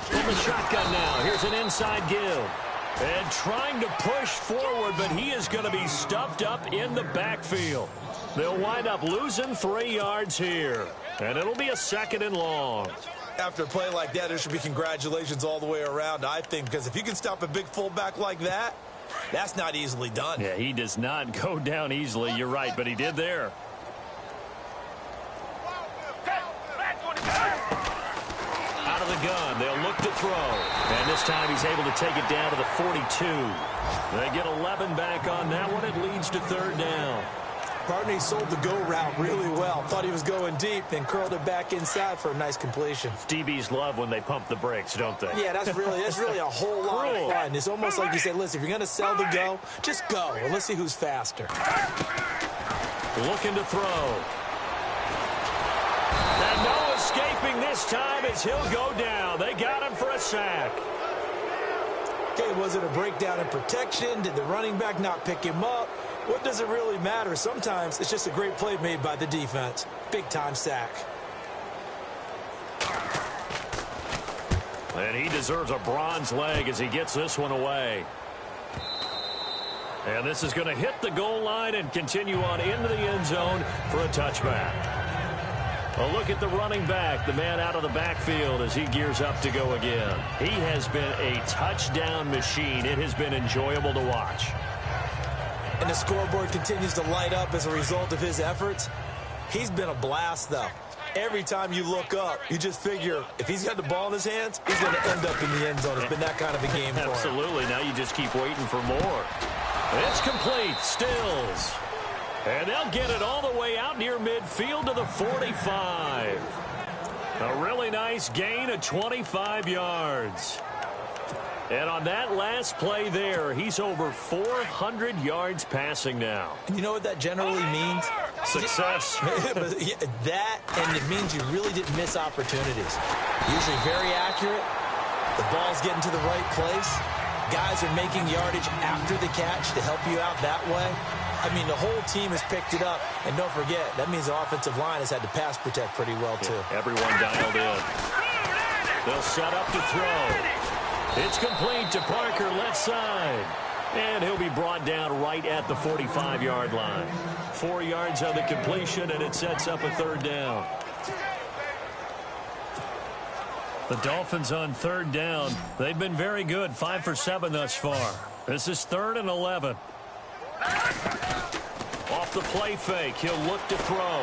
From the shotgun now, here's an inside give. And trying to push forward, but he is going to be stuffed up in the backfield. They'll wind up losing 3 yards here. And it'll be a 2nd and long. After a play like that, there should be congratulations all the way around, I think, because if you can stop a big fullback like that, that's not easily done. Yeah, he does not go down easily. You're right, but he did there. Out of the gun, they'll look to throw. And this time he's able to take it down to the 42. They get 11 back on that one. It leads to 3rd down. Barney sold the go route really well. Thought he was going deep, then curled it back inside for a nice completion. DBs love when they pump the brakes, don't they? Yeah, that's really a whole lot of fun. It's almost like you said, listen, if you're going to sell the go, just go. And let's see who's faster. Looking to throw. And no escaping this time as he'll go down. They got him for a sack. Okay, was it a breakdown in protection? Did the running back not pick him up? What does it really matter? Sometimes it's just a great play made by the defense. Big-time sack. And he deserves a bronze leg as he gets this one away. And this is going to hit the goal line and continue on into the end zone for a touchback. A look at the running back, the man out of the backfield as he gears up to go again. He has been a touchdown machine. It has been enjoyable to watch. And the scoreboard continues to light up as a result of his efforts. He's been a blast, though. Every time you look up, you just figure if he's got the ball in his hands, he's going to end up in the end zone. It's been that kind of a game for him. Absolutely. Now you just keep waiting for more. It's complete. Stills. And they'll get it all the way out near midfield to the 45. A really nice gain of 25 yards. And on that last play there, he's over 400 yards passing now. You know what that generally means? Success. That, and it means you really didn't miss opportunities. Usually very accurate. The ball's getting to the right place. Guys are making yardage after the catch to help you out that way. I mean, the whole team has picked it up. And don't forget, that means the offensive line has had to pass protect pretty well, too. Yeah, everyone dialed in. They'll set up to throw. It's complete to Parker, left side. And he'll be brought down right at the 45-yard line. 4 yards on the completion, and it sets up a third down. The Dolphins on third down. They've been very good, 5 for 7 thus far. This is 3rd and 11. Off the play fake, he'll look to throw.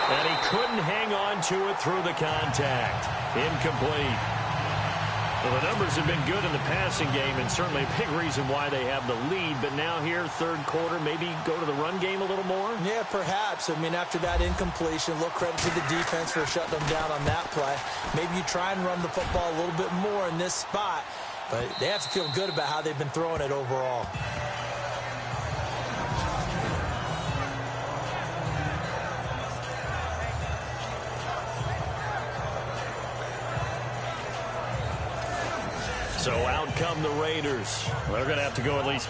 And he couldn't hang on to it through the contact. Incomplete. Well, the numbers have been good in the passing game, and certainly a big reason why they have the lead. But now here, third quarter, maybe go to the run game a little more? Yeah, perhaps. I mean, after that incompletion, a little credit to the defense for shutting them down on that play. Maybe you try and run the football a little bit more in this spot. But they have to feel good about how they've been throwing it overall. So out come the Raiders. They're going to have to go at least.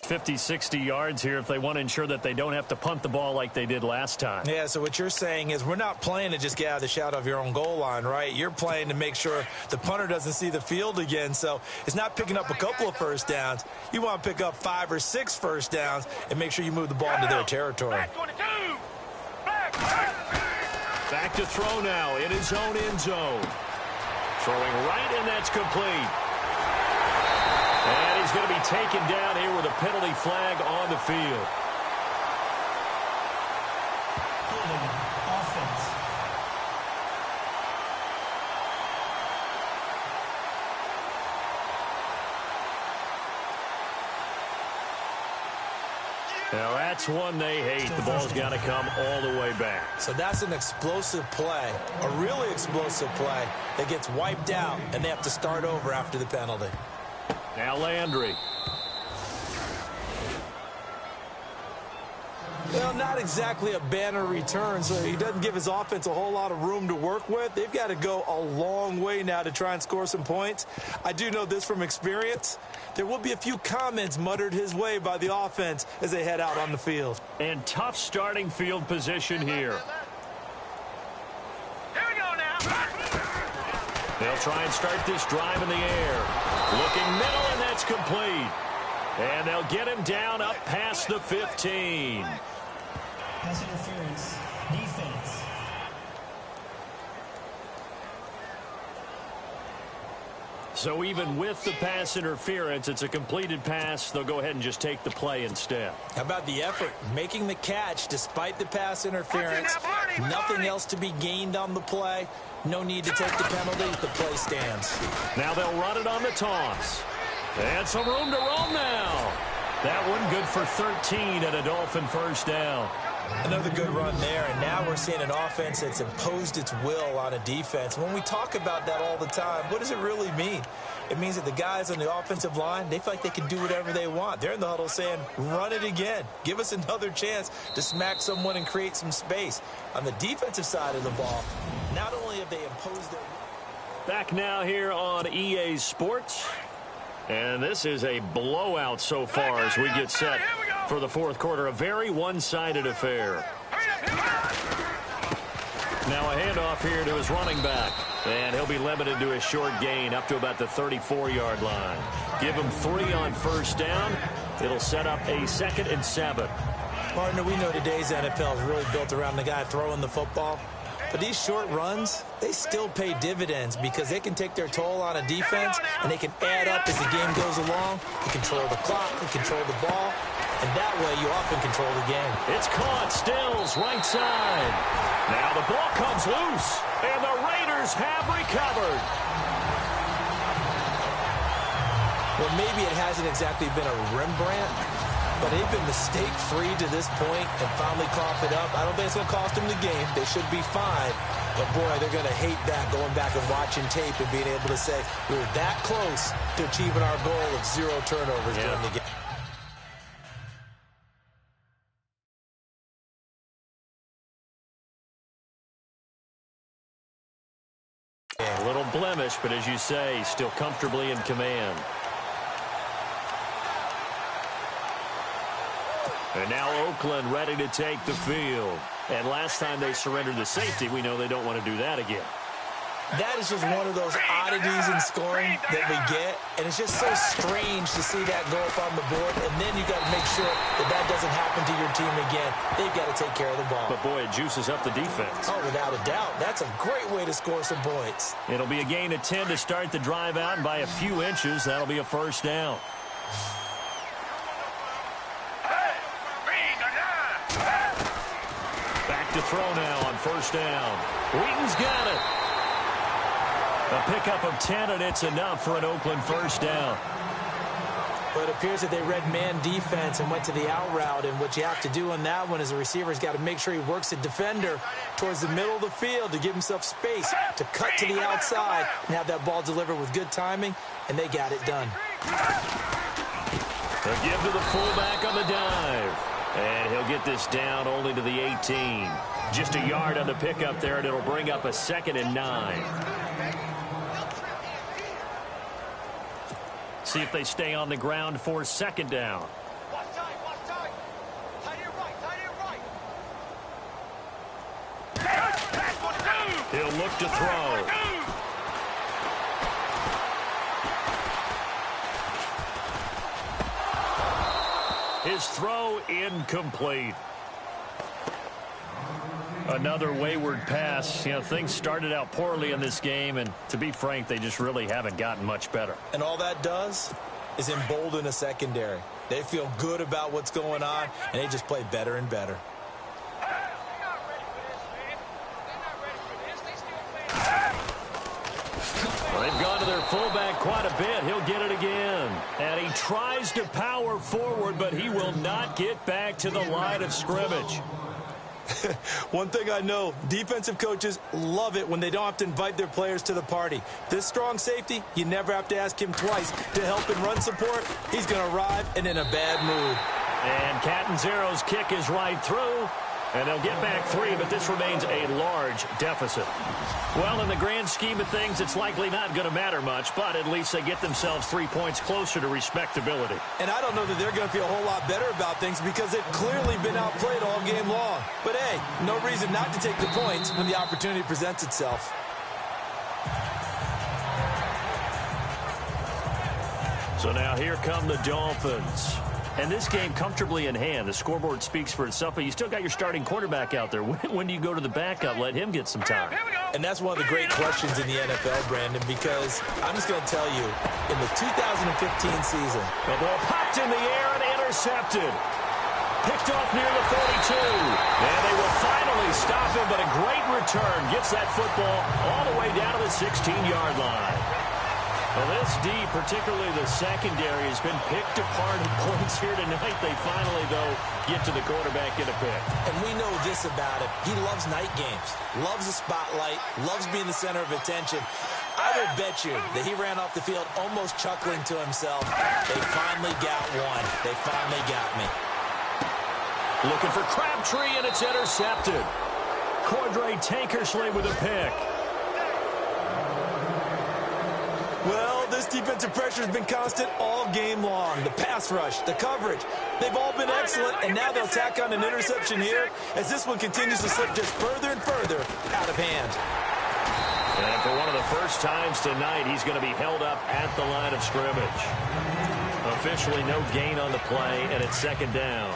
...50-60 yards here if they want to ensure that they don't have to punt the ball like they did last time. Yeah, so what you're saying is we're not playing to just get out of the shadow of your own goal line, right? You're playing to make sure the punter doesn't see the field again. So it's not picking up a couple of first downs. You want to pick up 5 or 6 first downs and make sure you move the ball into their territory. Back to throw now in his own end zone. Throwing right, and that's complete. And he's going to be taken down here with a penalty flag on the field. Offense. Now that's one they hate. The ball's got to come all the way back. So that's an explosive play, a really explosive play that gets wiped out, and they have to start over after the penalty. Now Landry. Well, not exactly a banner return, so he doesn't give his offense a whole lot of room to work with. They've got to go a long way now to try and score some points. I do know this from experience. There will be a few comments muttered his way by the offense as they head out on the field. And tough starting field position here. Here we go now. They'll try and start this drive in the air. Looking middle, and that's complete. And they'll get him down up past the 15. Pass interference. Defense. So even with the pass interference, it's a completed pass. They'll go ahead and just take the play instead. How about the effort? Making the catch despite the pass interference. Nothing else to be gained on the play. No need to take the penalty. The play stands. Now they'll run it on the toss. And some room to roam now. That one good for 13 and a Dolphin first down. Another good run there, and now we're seeing an offense that's imposed its will on a defense. When we talk about that all the time, what does it really mean? It means that the guys on the offensive line, they feel like they can do whatever they want. They're in the huddle saying, run it again. Give us another chance to smack someone and create some space. On the defensive side of the ball, not only have they imposed their... Back now here on EA Sports. And this is a blowout so far as we get set for the fourth quarter. A very one-sided affair. Now a handoff here to his running back. And he'll be limited to a short gain up to about the 34-yard line. Give him 3 on first down. It'll set up a 2nd and 7. Partner, we know today's NFL is really built around the guy throwing the football. But these short runs, they still pay dividends because they can take their toll on a defense and they can add up as the game goes along. They control the clock, they control the ball, and that way you often control the game. It's caught, Stills, right side. Now the ball comes loose, and the Raiders have recovered. Well, maybe it hasn't exactly been a Rembrandt, but they've been mistake-free to this point and finally cough it up. I don't think it's going to cost them the game. They should be fine. But, boy, they're going to hate that, going back and watching tape and being able to say, we were that close to achieving our goal of 0 turnovers during the game. A little blemish, but as you say, still comfortably in command. And now Oakland ready to take the field. And last time they surrendered the safety, we know they don't want to do that again. That is just one of those oddities in scoring that we get. And it's just so strange to see that go up on the board. And then you got to make sure that that doesn't happen to your team again. They've got to take care of the ball. But, boy, it juices up the defense. Oh, without a doubt. That's a great way to score some points. It'll be a gain of 10 to start the drive out. And by a few inches, that'll be a first down. Back to throw now on first down. Wheaton's got it. A pickup of 10, and it's enough for an Oakland first down. Well, it appears that they read man defense and went to the out route, and what you have to do on that one is the receiver's got to make sure he works the defender towards the middle of the field to give himself space to cut to the outside and have that ball delivered with good timing, and they got it done. A give to the fullback on the dive. And he'll get this down only to the 18. Just a yard on the pickup there, and it'll bring up a 2nd and 9. See if they stay on the ground for 2nd down. Watch time, watch time. Tight end right, tight end right. He'll look to throw. His throw incomplete. Another wayward pass. You know, things started out poorly in this game, and to be frank, they just really haven't gotten much better. And all that does is embolden a secondary. They feel good about what's going on, and they just play better and better. Well, they've gone to their fullback quite a bit. He'll get it again. And he tries to power forward, but he will not get back to the line of scrimmage. One thing I know, defensive coaches love it when they don't have to invite their players to the party. This strong safety, you never have to ask him twice to help in run support. He's going to arrive and in a bad mood. And Catanzaro's kick is right through. And they'll get back 3, but this remains a large deficit. Well, in the grand scheme of things, it's likely not going to matter much, but at least they get themselves 3 points closer to respectability. And I don't know that they're going to feel a whole lot better about things because they've clearly been outplayed all game long. But, hey, no reason not to take the points when the opportunity presents itself. So now here come the Dolphins. And this game comfortably in hand. The scoreboard speaks for itself, but you still got your starting quarterback out there. When do you go to the backup? Let him get some time. And that's one of the great questions in the NFL, Brandon, because I'm just going to tell you, in the 2015 season, the ball popped in the air and intercepted. Picked off near the 42. And they will finally stop him, but a great return gets that football all the way down to the 16-yard line. Well, this D, particularly the secondary, has been picked apart at points here tonight. They finally, though, get to the quarterback, get a pick. And we know this about him. He loves night games, loves the spotlight, loves being the center of attention. I will bet you that he ran off the field almost chuckling to himself. They finally got one. They finally got me. Looking for Crabtree, and it's intercepted. Cordray Tankersley with a pick. Well, this defensive pressure has been constant all game long. The pass rush, the coverage, they've all been excellent, and now they'll tack on an interception here as this one continues to slip just further and further out of hand. And for one of the first times tonight, he's going to be held up at the line of scrimmage. Officially no gain on the play, and it's second down.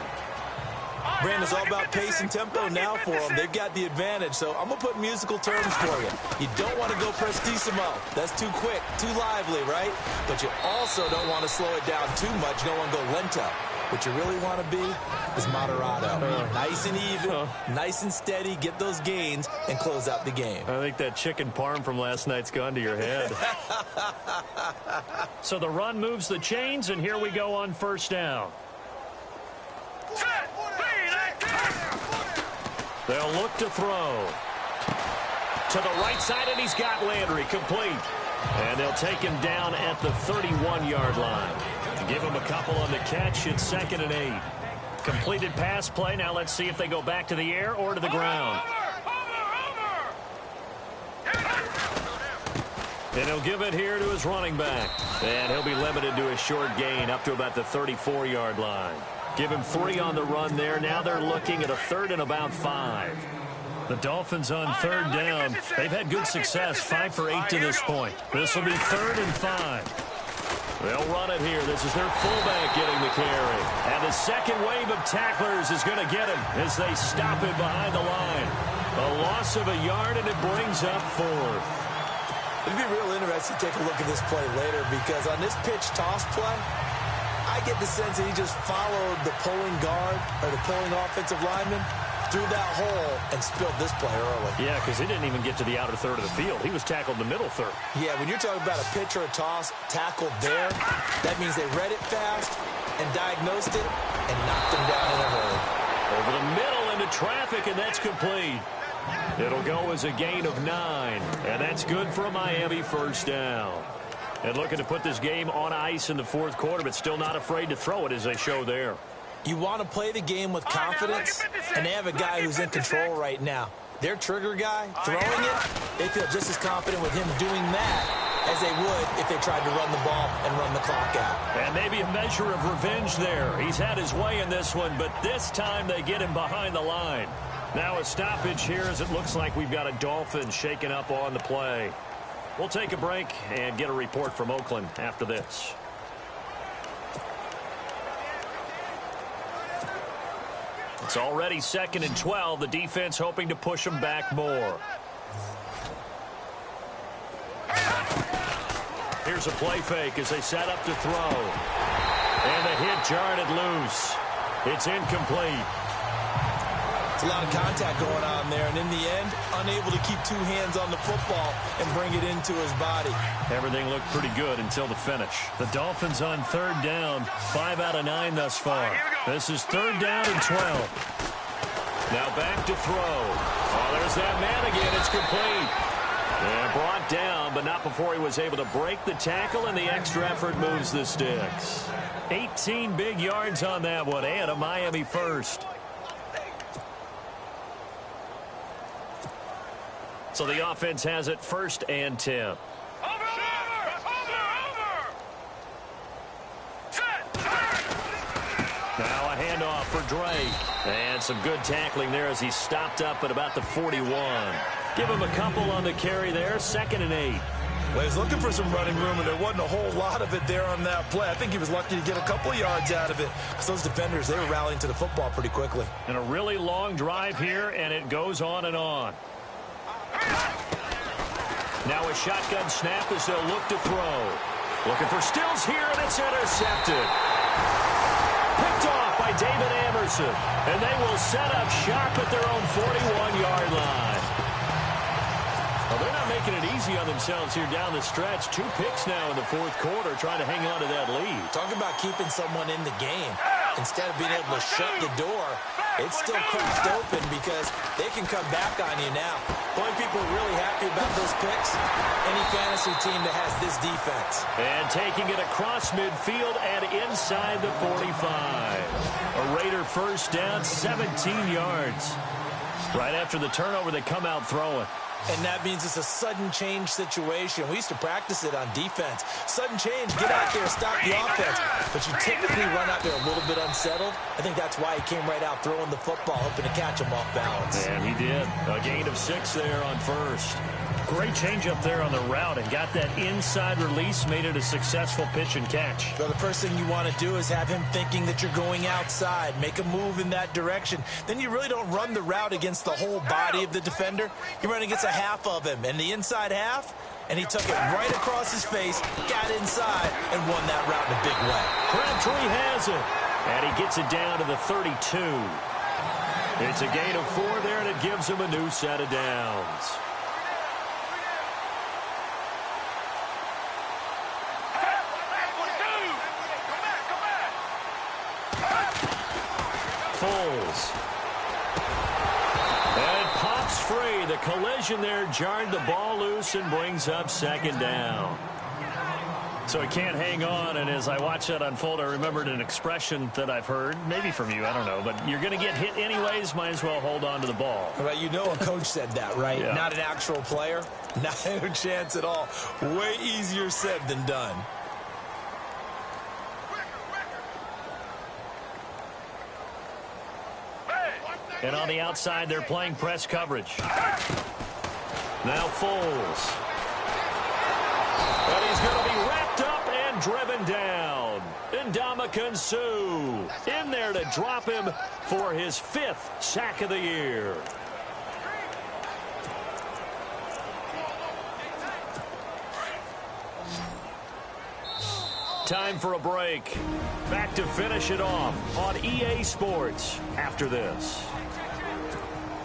Brandon's all about pace and tempo now for them. They've got the advantage, so I'm going to put musical terms for you. You don't want to go prestissimo. That's too quick, too lively, right? But you also don't want to slow it down too much. You don't want to go lento. What you really want to be is moderato. Nice and even, nice and steady, get those gains, and close out the game. I think that chicken parm from last night's gone to your head. So the run moves the chains, and here we go on first down. They'll look to throw. To the right side, and he's got Landry complete. And they'll take him down at the 31-yard line. Give him a couple on the catch. It's 2nd and 8. Completed pass play. Now let's see if they go back to the air or to the ground. And he'll give it here to his running back. And he'll be limited to a short gain up to about the 34-yard line. Give him 3 on the run there. Now they're looking at a 3rd and about 5. The Dolphins on 3rd down. They've had good success, 5 for 8 to this point. This will be 3rd and 5. They'll run it here. This is their fullback getting the carry. And the second wave of tacklers is going to get him as they stop him behind the line. A loss of a yard, and it brings up 4th. It'd be real interesting to take a look at this play later because on this pitch toss play, I get the sense that he just followed the pulling guard or the pulling offensive lineman through that hole and spilled this play early. Yeah, because he didn't even get to the outer third of the field. He was tackled in the middle third. Yeah, when you're talking about a pitch or a toss tackled there, that means they read it fast and diagnosed it and knocked him down in a hurry. Over the middle into traffic, and that's complete. It'll go as a gain of 9, and that's good for a Miami first down. And looking to put this game on ice in the 4th quarter, but still not afraid to throw it as they show there. You want to play the game with confidence, and they have a guy who's in control right now. Their trigger guy, throwing it, they feel just as confident with him doing that as they would if they tried to run the ball and run the clock out. And maybe a measure of revenge there. He's had his way in this one, but this time they get him behind the line. Now a stoppage here as it looks like we've got a Dolphins shaken up on the play. We'll take a break and get a report from Oakland after this. It's already 2nd and 12. The defense hoping to push them back more. Here's a play fake as they set up to throw. And the hit jarred it loose. It's incomplete. It's a lot of contact going on there, and in the end, unable to keep 2 hands on the football and bring it into his body. Everything looked pretty good until the finish. The Dolphins on 3rd down, 5 out of 9 thus far. This is 3rd down and 12. Now back to throw. Oh, there's that man again. It's complete. And brought down, but not before he was able to break the tackle, and the extra effort moves the sticks. 18 big yards on that one, and a Miami first. So the offense has it 1st and 10. Now a handoff for Drake. And some good tackling there as he stopped up at about the 41. Give him a couple on the carry there. 2nd and 8. Well, he was looking for some running room, and there wasn't a whole lot of it there on that play. I think he was lucky to get a couple yards out of it, because those defenders, they were rallying to the football pretty quickly. And a really long drive here, and it goes on and on. Now a shotgun snap as they'll look to throw. Looking for Stills here, and it's intercepted. Picked off by David Amerson, and they will set up sharp at their own 41-yard line. Well, they're not making it easy on themselves here down the stretch. 2 picks now in the fourth quarter, trying to hang on to that lead. Talk about keeping someone in the game. Instead of being able to shut the door, it's still cracked open because they can come back on you now. The only people really happy about those picks, any fantasy team that has this defense. And taking it across midfield and inside the 45. A Raider first down, 17 yards. Right after the turnover, they come out throwing. And that means it's a sudden change situation. We used to practice it on defense. Sudden change, get out there, stop the offense. But you typically run out there a little bit unsettled. I think that's why he came right out throwing the football, hoping to catch him off balance. And he did. A gain of 6 there on first. Great change up there on the route and got that inside release, made it a successful pitch and catch. So the first thing you want to do is have him thinking that you're going outside, make a move in that direction. Then you really don't run the route against the whole body of the defender. You run against a half of him, and the inside half, and he took it right across his face, got inside, and won that route in a big way. Crabtree has it, and he gets it down to the 32. It's a gain of 4 there, and it gives him a new set of downs. Foles. And pops free. The collision there jarred the ball loose and brings up second down. So he can't hang on, and as I watch that unfold, I remembered an expression that I've heard, maybe from you, I don't know, but you're going to get hit anyways, might as well hold on to the ball. Well, you know a coach said that, right? Yeah. Not an actual player. Not a chance at all. Way easier said than done. And on the outside, they're playing press coverage. Now Foles. And he's going to be wrapped up and driven down. Ndamukong Suh in there to drop him for his 5th sack of the year. Time for a break. Back to finish it off on EA Sports after this.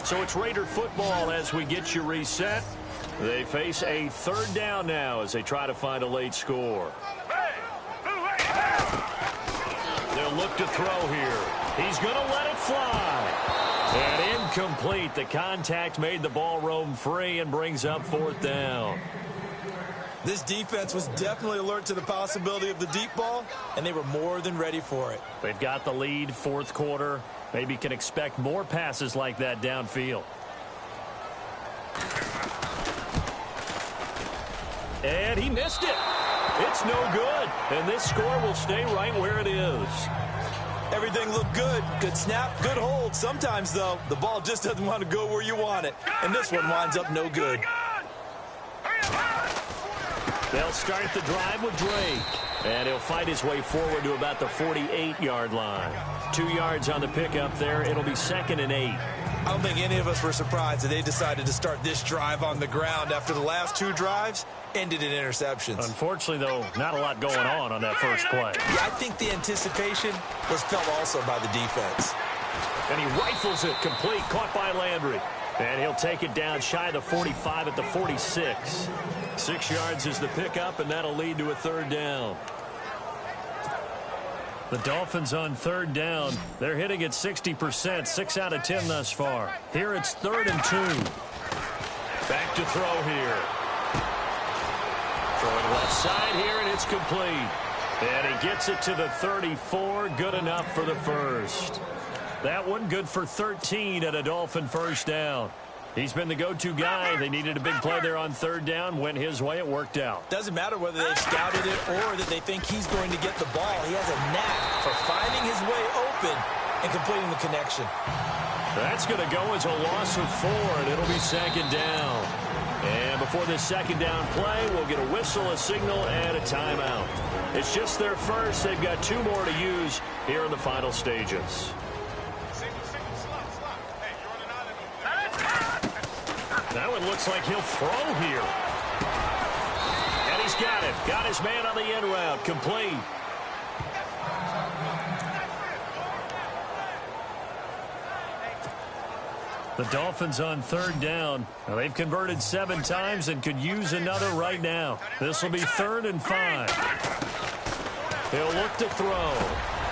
So it's Raider football as we get you reset. They face a 3rd down now as they try to find a late score. They'll look to throw here. He's going to let it fly. And incomplete. The contact made the ball roam free and brings up 4th down. This defense was definitely alert to the possibility of the deep ball, and they were more than ready for it. They've got the lead, 4th quarter. Maybe can expect more passes like that downfield. And he missed it. It's no good. And this score will stay right where it is. Everything looked good. Good snap, good hold. Sometimes, though, the ball just doesn't want to go where you want it. And this one winds up no good. They'll start the drive with Drake. And he'll fight his way forward to about the 48-yard line. 2 yards on the pickup there. It'll be 2nd and 8. I don't think any of us were surprised that they decided to start this drive on the ground after the last 2 drives ended in interceptions. Unfortunately, though, not a lot going on that first play. Yeah, I think the anticipation was felt also by the defense. And he rifles it complete, caught by Landry. And he'll take it down shy of the 45 at the 46. 6 yards is the pickup, and that'll lead to a 3rd down. The Dolphins on 3rd down. They're hitting at 60%, 6 out of 10 thus far. Here it's 3rd and 2. Back to throw here. Throwing left side here, and it's complete. And he gets it to the 34. Good enough for the first. That one good for 13 at a Dolphin first down. He's been the go-to guy. They needed a big play there on 3rd down. Went his way. It worked out. Doesn't matter whether they scouted it or that they think he's going to get the ball. He has a knack for finding his way open and completing the connection. That's going to go as a loss of 4, and it'll be 2nd down. And before this second down play, we'll get a whistle, a signal, and a timeout. It's just their first. They've got 2 more to use here in the final stages. That one looks like he'll throw here. And he's got it. Got his man on the end route. Complete. The Dolphins on 3rd down. Now, they've converted 7 times and could use another right now. This will be 3rd and 5. He'll look to throw.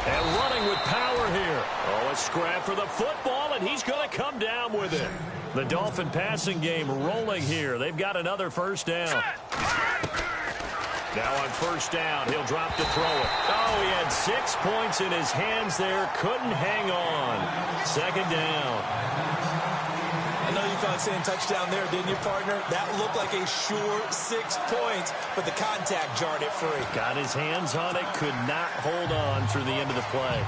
And running with power here. Oh, a scrap for the football, and he's going to come down with it. The Dolphin passing game rolling here. They've got another first down. Now on first down, he'll drop to throw it. Oh, he had 6 points in his hands there. Couldn't hang on. 2nd down. I know you thought saying touchdown there, didn't you, partner? That looked like a sure 6 points, but the contact jarred it free. Got his hands on it, could not hold on through the end of the play.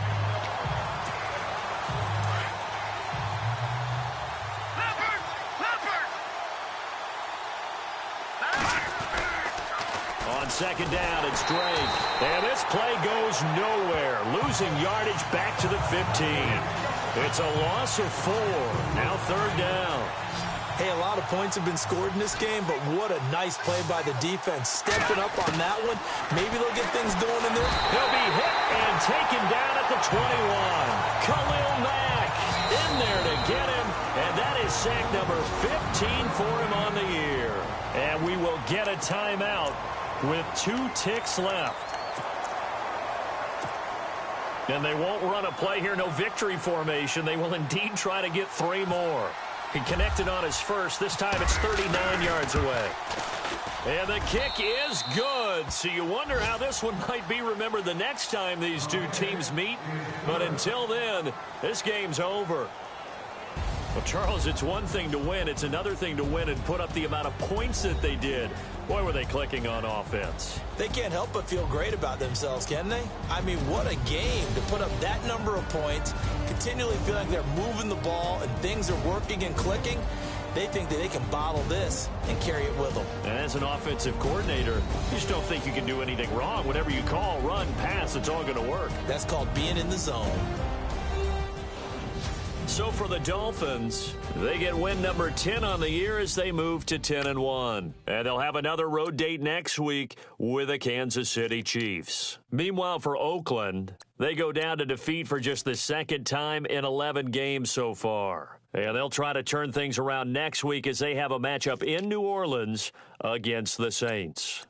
On 2nd down, it's Drake. And this play goes nowhere. Losing yardage back to the 15. It's a loss of 4. Now 3rd down. Hey, a lot of points have been scored in this game, but what a nice play by the defense. Stepping up on that one. Maybe they'll get things going in there. He'll be hit and taken down at the 21. Khalil Mack in there to get him. And that is sack number 15 for him on the year. And we will get a timeout with 2 ticks left. And they won't run a play here, no victory formation. They will indeed try to get 3 more. He connected on his first. This time it's 39 yards away. And the kick is good. So you wonder how this one might be remembered the next time these 2 teams meet. But until then, this game's over. Well, Charles, it's one thing to win. It's another thing to win and put up the amount of points that they did. Boy, were they clicking on offense. They can't help but feel great about themselves, can they? I mean, what a game to put up that number of points, continually feel like they're moving the ball and things are working and clicking. They think that they can bottle this and carry it with them. And as an offensive coordinator, you just don't think you can do anything wrong. Whatever you call, run, pass, it's all going to work. That's called being in the zone. So for the Dolphins, they get win number 10 on the year as they move to 10-1. And they'll have another road date next week with the Kansas City Chiefs. Meanwhile, for Oakland, they go down to defeat for just the 2nd time in 11 games so far. And they'll try to turn things around next week as they have a matchup in New Orleans against the Saints.